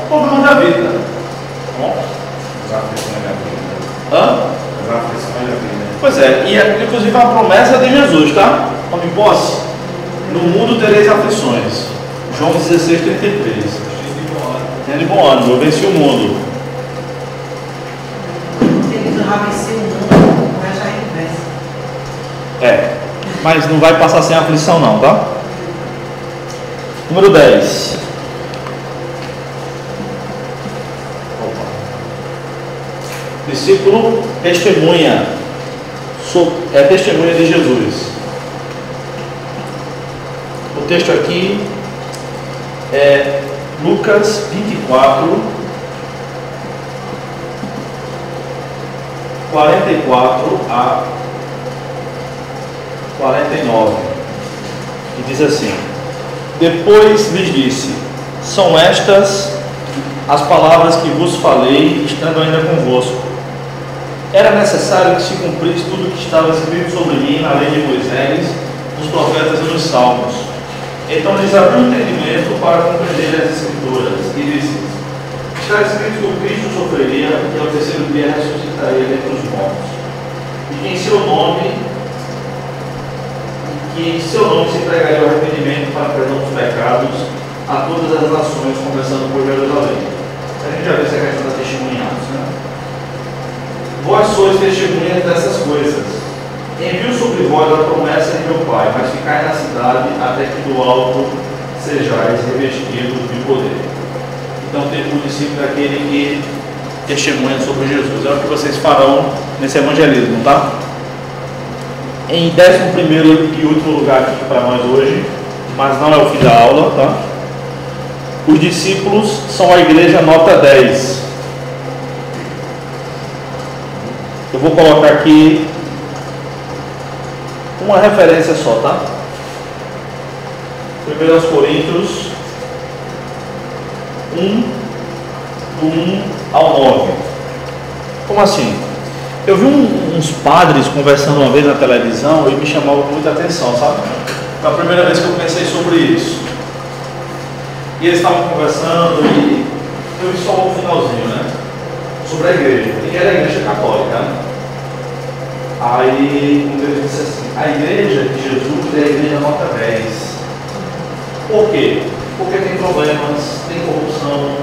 problemas da vida. Tá bom? As aflições da vida. Hã? As aflições da vida. Pois é, e inclusive a promessa de Jesus, tá? Tome posse. No mundo tereis aflições. João 16:33. Tendo bom ânimo, eu venci o mundo. Ele já venceu o mundo, mas já é inverso. É, mas não vai passar sem aflição não, tá? Número 10. Discípulo testemunha. É testemunha de Jesus. O texto aqui é Lucas 24, 44 a 49, e diz assim: depois lhes disse, são estas as palavras que vos falei, estando ainda convosco. Era necessário que se cumprisse tudo o que estava escrito sobre mim na lei de Moisés, nos profetas e nos salmos. Então lhes abriu o entendimento para compreender as Escrituras, e disse: está escrito que o Cristo sofreria e ao terceiro dia ressuscitaria dentre os mortos, e que em seu nome se entregaria ao arrependimento para perdão dos pecados a todas as nações, começando por Jerusalém. A gente já viu essa questão da testemunhados, né? Vós sois testemunhas dessas coisas. Envio sobre vós a promessa de meu Pai, mas ficai na cidade até que do alto sejais revestidos de poder. Então, o discípulo é aquele que testemunha sobre Jesus. É o que vocês farão nesse evangelismo, tá? Em 11º e último lugar aqui para nós hoje, mas não é o fim da aula, tá? Os discípulos são a igreja nota 10. Eu vou colocar aqui uma referência só, tá? 1 Coríntios 1, do 1 ao 9. Como assim? Eu vi uns padres conversando uma vez na televisão e me chamou muita atenção, sabe? Foi a primeira vez que eu pensei sobre isso. E eles estavam conversando e eu vi só o finalzinho, né? Sobre a igreja. E era a igreja católica, né? Aí um deles disse assim: a igreja de Jesus é a igreja nota 10. Por quê? Porque tem problemas, tem corrupção,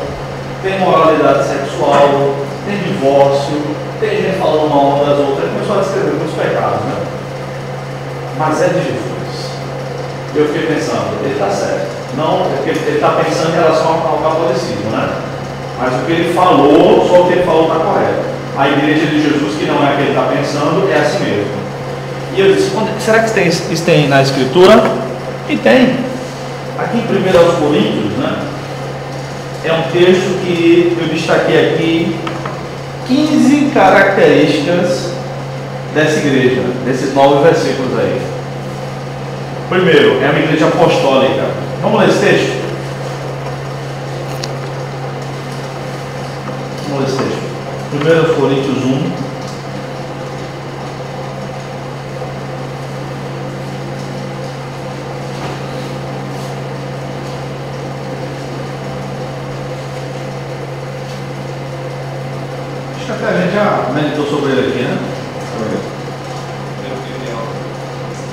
tem moralidade sexual, tem divórcio, tem gente falando mal uma das outras. Ele começou a descrever muitos pecados, né? Mas é de Jesus. Eu fiquei pensando, ele está certo. Não, porque ele está pensando em relação ao catolicismo, né? Mas o que ele falou, só o que ele falou está correto. A igreja de Jesus, que não é a que ele está pensando, é assim mesmo. E eu disse: será que isso tem na Escritura? E tem. Aqui em 1 Coríntios, né? É um texto que eu destaquei aqui 15 características dessa igreja, desses 9 versículos aí. Primeiro, é uma igreja apostólica. Vamos ler esse texto? Vamos ler esse texto. 1 Coríntios 1. Acho que até a gente já meditou sobre ele aqui, né?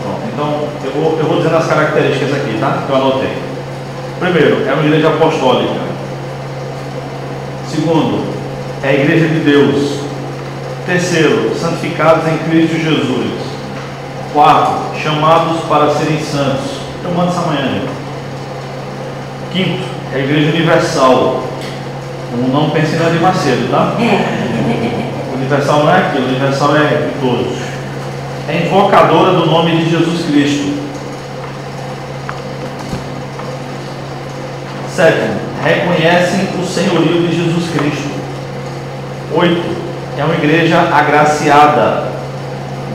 Pronto, então eu vou dizendo as características aqui, tá? Que eu anotei. Primeiro, é uma igreja apostólica. Segundo, é a igreja de Deus. Terceiro, santificados em Cristo Jesus. Quarto, chamados para serem santos. Eu mando essa manhã. Quinto, é a igreja universal. Não pense em Macedo, tá? Universal não é aquilo, universal é de todos. É invocadora do nome de Jesus Cristo. Sétimo, reconhecem o senhorio de Jesus Cristo. 8. É uma igreja agraciada.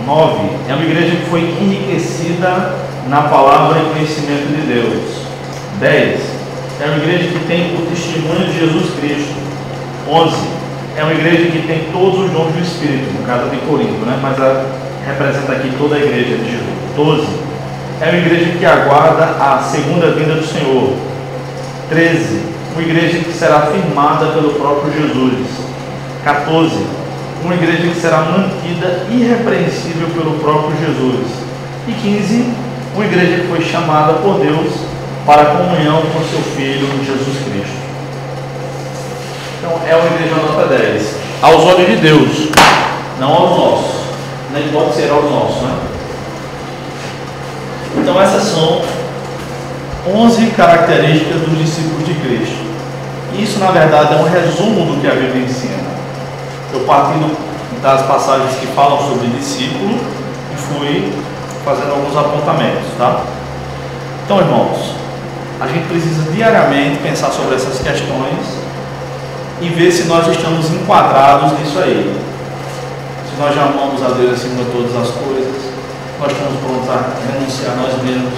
9. É uma igreja que foi enriquecida na palavra e conhecimento de Deus. 10. É uma igreja que tem o testemunho de Jesus Cristo. 11. É uma igreja que tem todos os dons do Espírito, no caso de Corinto, né? Mas representa aqui toda a igreja de Jesus. 12. É uma igreja que aguarda a segunda vinda do Senhor. 13. Uma igreja que será firmada pelo próprio Jesus. 14. Uma igreja que será mantida irrepreensível pelo próprio Jesus. E 15. Uma igreja que foi chamada por Deus para a comunhão com seu Filho Jesus Cristo. Então é uma igreja nota 10. Aos olhos de Deus, não aos nossos. Nem pode ser aos nossos, né? Então essas são 11 características dos discípulos de Cristo. Isso na verdade é um resumo do que a Bíblia ensina. Eu parti das passagens que falam sobre discípulo e fui fazendo alguns apontamentos, tá? Então, irmãos, a gente precisa diariamente pensar sobre essas questões e ver se nós estamos enquadrados nisso aí. Se nós já amamos a Deus acima de todas as coisas, nós estamos prontos a renunciar a nós mesmos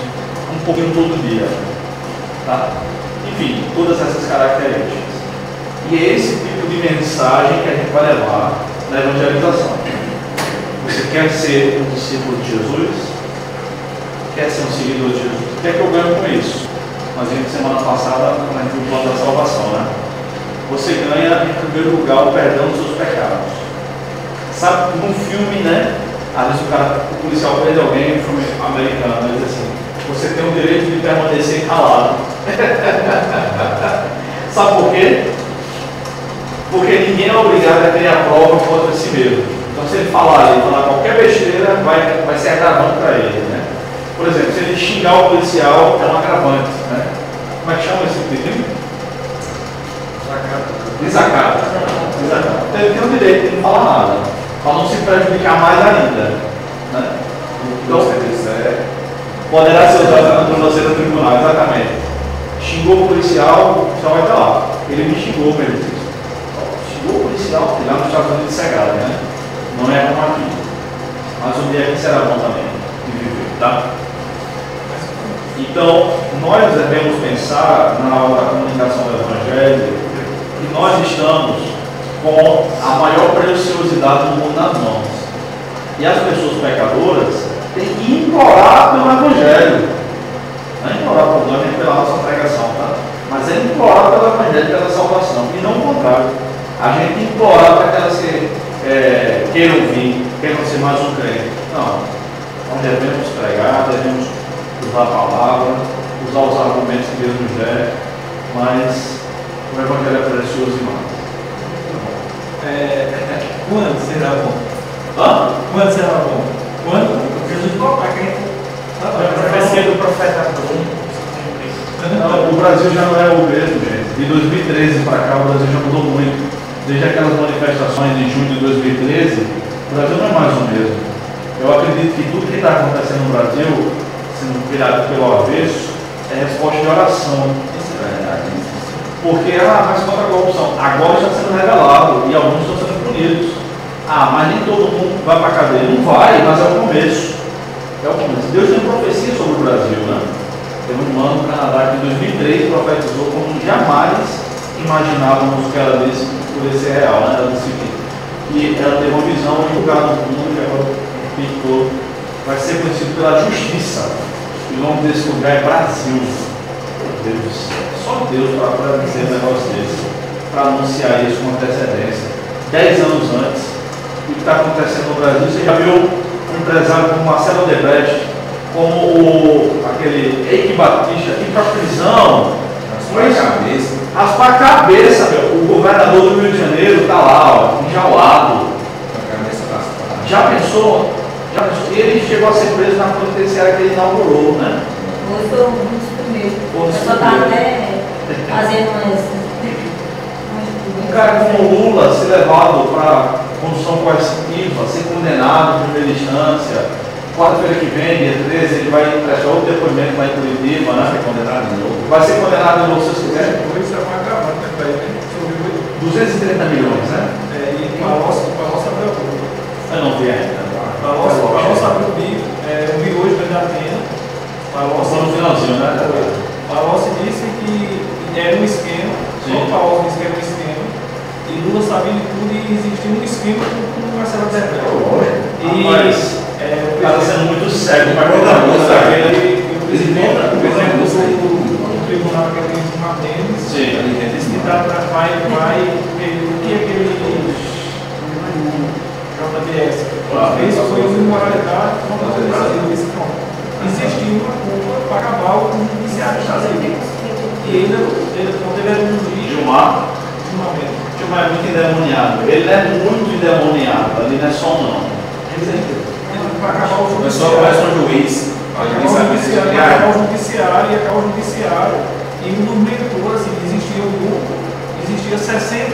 um pouquinho todo dia, tá? Enfim, todas essas características. E é esse tipo de mensagem que a gente vai levar na evangelização. Você quer ser um discípulo de Jesus? Quer ser um seguidor de Jesus? O que é que eu ganho com isso? Nós vimos semana passada, quando a gente viu o plano da salvação, né? Você ganha, em primeiro lugar, o perdão dos seus pecados. Sabe, num filme, né? Às vezes o policial prende alguém, um filme americano, ele diz assim: você tem o direito de permanecer calado. Sabe por quê? Porque ninguém é obrigado a ter a prova contra si mesmo. Então, se ele falar qualquer besteira, vai ser agravante para ele, né? Por exemplo, se ele xingar o policial, é um agravante, né? Como é que chama esse tipo de crime? Desacato. Então, ele tem o direito de não falar nada, para não se prejudicar mais ainda, né? Então, poderá ser usado contra você no tribunal, exatamente. Xingou o policial vai estar lá. Ele me xingou mesmo. Xingou o policial, que lá nos Estados Unidos é grave, né? Não é como aqui. Mas um dia aqui será bom também de viver, tá? Então, nós devemos pensar na aula da comunicação do Evangelho que nós estamos com a maior preciosidade do mundo nas mãos. E as pessoas pecadoras têm que implorar pelo Evangelho. Não é implorar por nós nem pela nossa pregação, tá? Mas é evangelho pela salvação, e não o contrário. A gente implorar para que elas queiram vir, queiram ser mais um crente. Não. Nós devemos pregar, devemos usar a palavra, usar os argumentos que Deus nos der, mas o evangelho é precioso demais. Quando será bom? Quando será bom? Quando Jesus voltar, que a gente. A profecia do profeta Bruno. Não, o Brasil já não é o mesmo, gente. De 2013 para cá, o Brasil já mudou muito. Desde aquelas manifestações de junho de 2013, o Brasil não é mais o mesmo. Eu acredito que tudo que está acontecendo no Brasil, sendo virado pelo avesso, é resposta de oração. Isso é verdade. Porque, mas contra a corrupção. Agora está sendo revelado e alguns estão sendo punidos. Mas nem todo mundo vai para a cadeia. Não vai, mas é o começo. É o começo. Deus tem profecia sobre o Brasil, né? Tem um humano no Canadá que em 2003 profetizou como jamais imaginávamos que ela disse poder ser real, né? Ela disse que ela teve uma visão de lugar no mundo que agora pintou, vai ser conhecido pela justiça. E o nome desse lugar é Brasil. Meu Deus do céu. Só Deus para dizer um negócio desse, para anunciar isso com antecedência. 10 anos antes, o que está acontecendo no Brasil, você já viu um empresário como Marcelo Odebrecht, como aquele Eike Batista, ir para a prisão. Raspar a cabeça, meu. O governador do Rio de Janeiro está lá, enjaulado. Já pensou? E ele chegou a ser preso na penitenciária que ele inaugurou, né? Hoje foi um dos primeiros. Eu só estava até fazendo um cara como Lula ser levado para condução coercitiva, ser condenado em primeira instância. Quarta-feira que vem, dia 13, ele vai prestar outro depoimento lá em Curitiba, né? Vai ser condenado de novo, se vocês quiserem. Depois você vai acabar, né? 230 milhões, né? E Palocci abriu o bico. Eu não vi ainda. Palocci abriu o bico. Eu vi hoje da Atena. Palocci no finalzinho, né? Palocci disse que era um esquema. Só o Palocci disse que era um esquema. E Lula sabia de tudo e existia um esquema com o Marcelo Odebrecht. Está sendo muito cego para contar o presidente do tribunal que é o Martins disse que vai ver o que aquele JBS fez foi uma imoralidade contra o Brasil. Existiu uma culpa para acabar o judiciário dos Estados Unidos. E ele não teve um juiz. Gilmar é muito endemoniado. Ele não é muito endemoniado, ali não é só não. Para acabar o judiciário. Acabar o judiciário. E um dos mentores, assim, existia um grupo, existia 60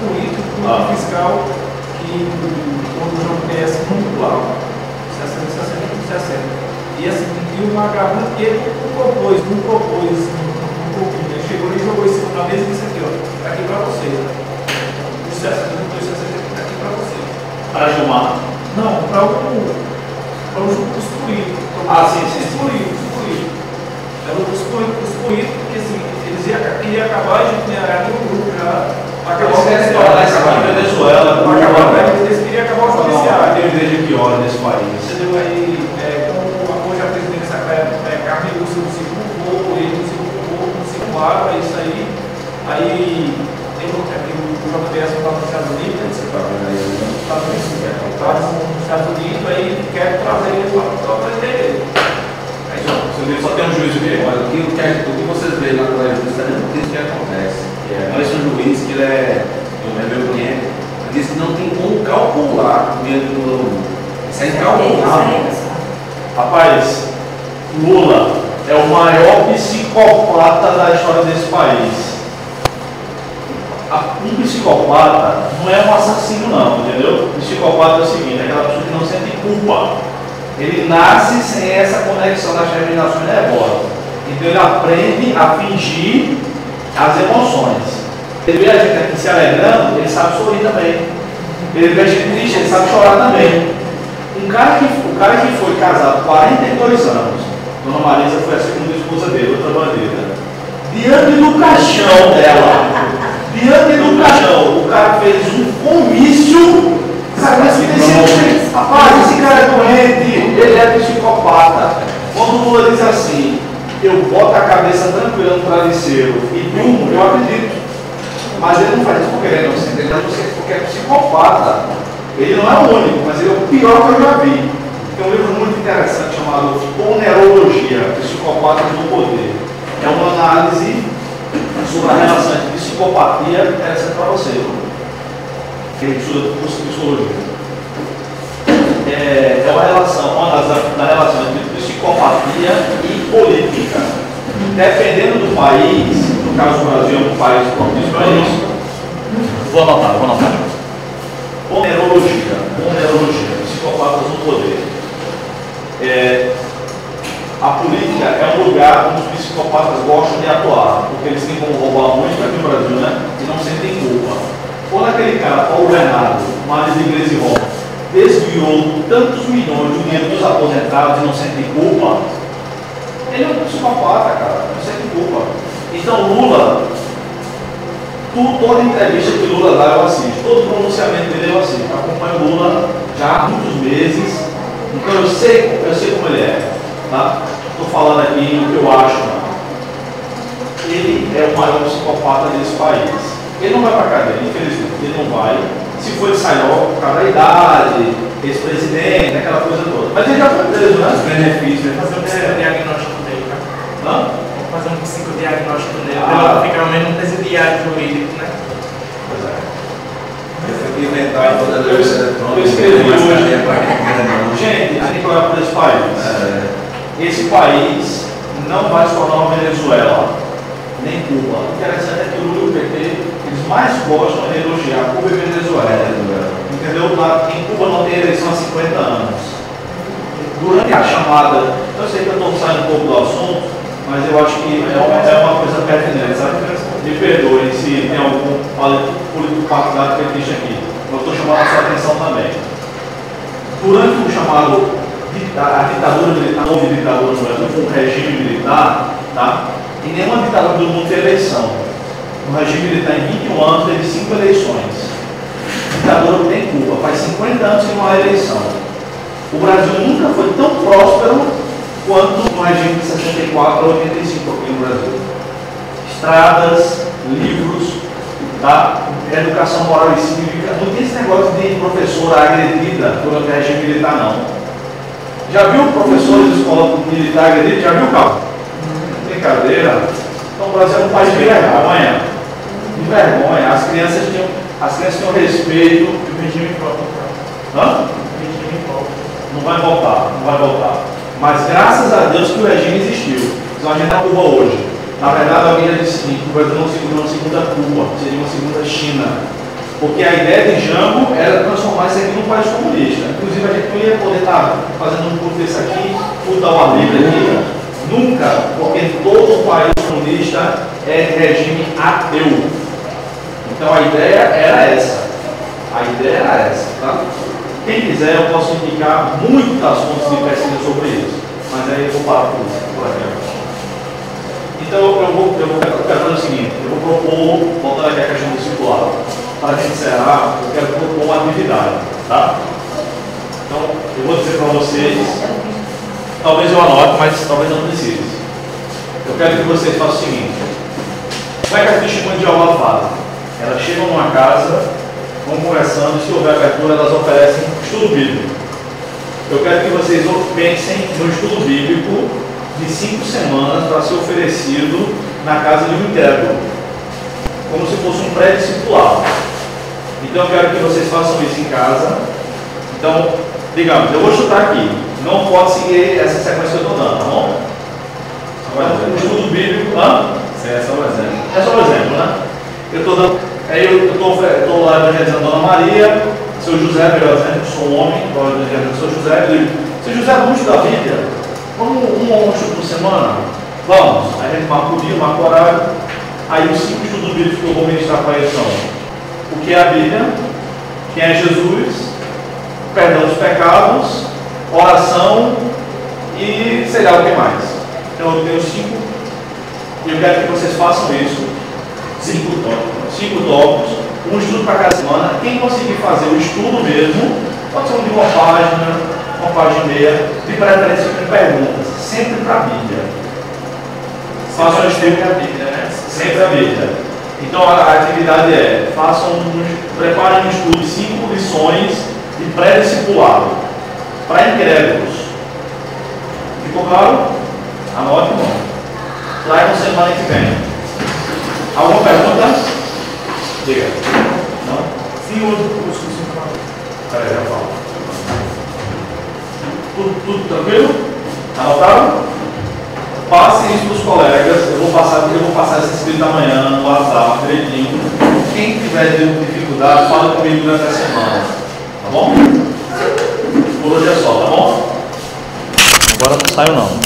políticos, um fiscal que o João PS muito alto. 60. E assim, tinha uma gravata que ele não propôs, ele chegou e jogou isso na mesa e disse aqui, ó, tá aqui para vocês. Os 60 tá aqui para vocês. Para Gilmar? Não, para os políticos. Sim. Os políticos. Os políticos, porque assim, eles queriam acabar, a gente tinha um grupo já. Eles querem tornar essa Venezuela. Eles queriam acabar o judiciário. Tem igreja que ora nesse país. Entendeu? Aí, como hoje a presidência Carmen Lúcia não se culpou, ele não se culpou, não se culpava, isso aí. Aí, tem o JBS estava nos Estados Unidos, nos Estados Unidos, aí quer trazer ele para o presidente. Só tem um juiz aqui. Olha, o que vocês veem na justiça é muito isso que acontece. Parece um juiz que ele é meu cliente, ele diz que não tem como calcular o dinheiro do Lula. Isso é incalculável. Rapaz, Lula é o maior psicopata da história desse país. Um psicopata não é um assassino não, entendeu? O psicopata é o seguinte, é aquela pessoa que não sente culpa. Ele nasce sem essa conexão das terminações nervosas. Então ele aprende a fingir as emoções. Ele vê a gente aqui se alegrando, ele sabe sorrir também. Ele vê a gente triste, ele sabe chorar também. O cara que foi casado 42 anos, Dona Marisa foi a segunda esposa dele, outra bandeira. Diante do caixão dela, o cara fez um comício. Rapaz, esse cara é doente, ele é psicopata. Quando o Lula diz assim, eu boto a cabeça tranquila no travesseiro e durmo, eu acredito. Mas ele não faz isso porque ele é inocente, ele faz isso porque é psicopata. Ele não é o único, mas ele é o pior que eu já vi. Tem um livro muito interessante chamado Onerologia, Psicopatas do Poder. É uma análise sobre a relação entre psicopatia, interessante para você, que estuda psicologia. É uma análise da relação entre psicopatia e política. Dependendo do país, no caso do Brasil é um país propício, vou anotar. Onerologia, psicopatas no poder. A política é um lugar onde os psicopatas gostam de atuar, porque eles têm como roubar muito aqui no Brasil, né? E não sentem culpa. Quando aquele cara, Paulo Bernardo, marido de Igreja e Roma, desviou tantos milhões do dinheiro dos aposentados e não sentem culpa, ele é um psicopata, cara, não sente culpa. Então Lula, toda entrevista que Lula dá eu assisto, todo pronunciamento dele eu assisto, acompanho Lula já há muitos meses, então eu sei como ele é, tá? Estou falando aqui o que eu acho, não. Ele é o maior psicopata desse país. Ele não vai para a cadeia, infelizmente, ele não vai. Se for, ele sai logo por causa da idade, ex-presidente, aquela coisa toda. Mas ele já foi preso, né? Os benefícios. Vamos fazer um psicodiagnóstico dele, tá? Vamos fazer um psicodiagnóstico dele, para ficar menos um presidiário jurídico, né? Pois é. Eu escrevi hoje. Gente, a gente vai para esse país. Esse país não vai se tornar uma Venezuela, nem Cuba. O interessante é que o Lula e o PT, eles mais gostam de elogiar Cuba e Venezuela. Entendeu? Lá em Cuba não tem eleição há 50 anos. Durante a chamada, eu sei que eu estou saindo um pouco do assunto, mas eu acho que é uma coisa pertinente, sabe? Me perdoe se tem algum político partidário petista aqui. Eu estou chamando a sua atenção também. Durante o chamado a ditadura militar, não houve ditadura no Brasil, foi um regime militar, tá? E nenhuma ditadura do mundo tem eleição. O regime militar em 21 anos teve 5 eleições. A ditadura tem Cuba, faz 50 anos que não há eleição. O Brasil nunca foi tão próspero quanto no regime de 64 a 85 aqui no Brasil. Estradas, livros, tá? Educação moral e cívica. Não tem esse negócio de professora agredida durante o regime militar, não. Já viu professores de escola militar agredido? Já viu, Carlos? Brincadeira. Então o Brasil é um país de vergonha. De vergonha. As crianças tinham respeito. O regime volta. Hã? O regime volta. Não vai voltar. Mas graças a Deus que o regime existiu. Então a gente na Cuba hoje. Na verdade, alguém já disse o seguinte: o Brasil não seria uma segunda Cuba, seria uma segunda China. Porque a ideia de Jango era transformar isso aqui num país comunista. Inclusive, a gente não ia poder estar fazendo um curso desse aqui, mudar uma Bíblia aqui. Nunca, porque todo país comunista é de regime ateu. Então, a ideia era essa. Tá? Quem quiser, eu posso indicar muitas fontes de pesquisa sobre isso. Mas aí eu vou parar por aqui. Então, eu quero fazer o seguinte: eu vou propor, voltando aqui a questão do discipulado. Para a gente encerrar, eu quero propor uma atividade, tá? Então, eu vou dizer para vocês, talvez eu anote, mas talvez não precise. Eu quero que vocês façam o seguinte: como é que as testemunhas de Jeová fazem? Elas chegam numa casa, vão conversando, e se houver abertura, elas oferecem estudo bíblico. Eu quero que vocês pensem no estudo bíblico de 5 semanas para ser oferecido na casa de um intérprete, como se fosse um pré-discipulado. Então eu quero que vocês façam isso em casa. Então, digamos, eu vou chutar aqui. Não pode seguir essa sequência que eu estou dando, tá bom? O estudo bíblico. É só um exemplo. É só um exemplo, né? Eu estou dando. Aí eu estou lá evangelizando Dona Maria, seu José, melhor exemplo, sou um homem, estou evangelizando seu José. Eu digo: seu José, vamos estudar a Bíblia? Vamos um estudo por semana? Vamos. Aí a gente marca o dia, marca o horário. Aí os 5 estudos bíblicos que eu vou ministrar para eles são: o que é a Bíblia, quem é Jesus, perdão dos pecados, oração e sei lá o que mais. Então eu tenho 5 e eu quero que vocês façam isso. 5 tópicos, um estudo para cada semana. Quem conseguir fazer o estudo mesmo, pode ser um de uma página e meia, de preferência com perguntas, sempre para a Bíblia. façam um estudo. a Bíblia, né? Sempre a Bíblia. Então a atividade é, preparem um estudo de 5 lições de pré-discipulado para incrédulos. Ficou claro? Anote, irmão. Tragam semana que vem. Alguma pergunta? Diga. Não? Sim, outro curso que o senhor falou. Peraí, já falo. Tudo tranquilo? Anotaram? Passem isso para os colegas. Eu vou passar esse escrito amanhã no WhatsApp direitinho. Quem tiver dificuldade, fala comigo durante a semana. Tá bom? Por hoje é só, tá bom? Agora não saiu não.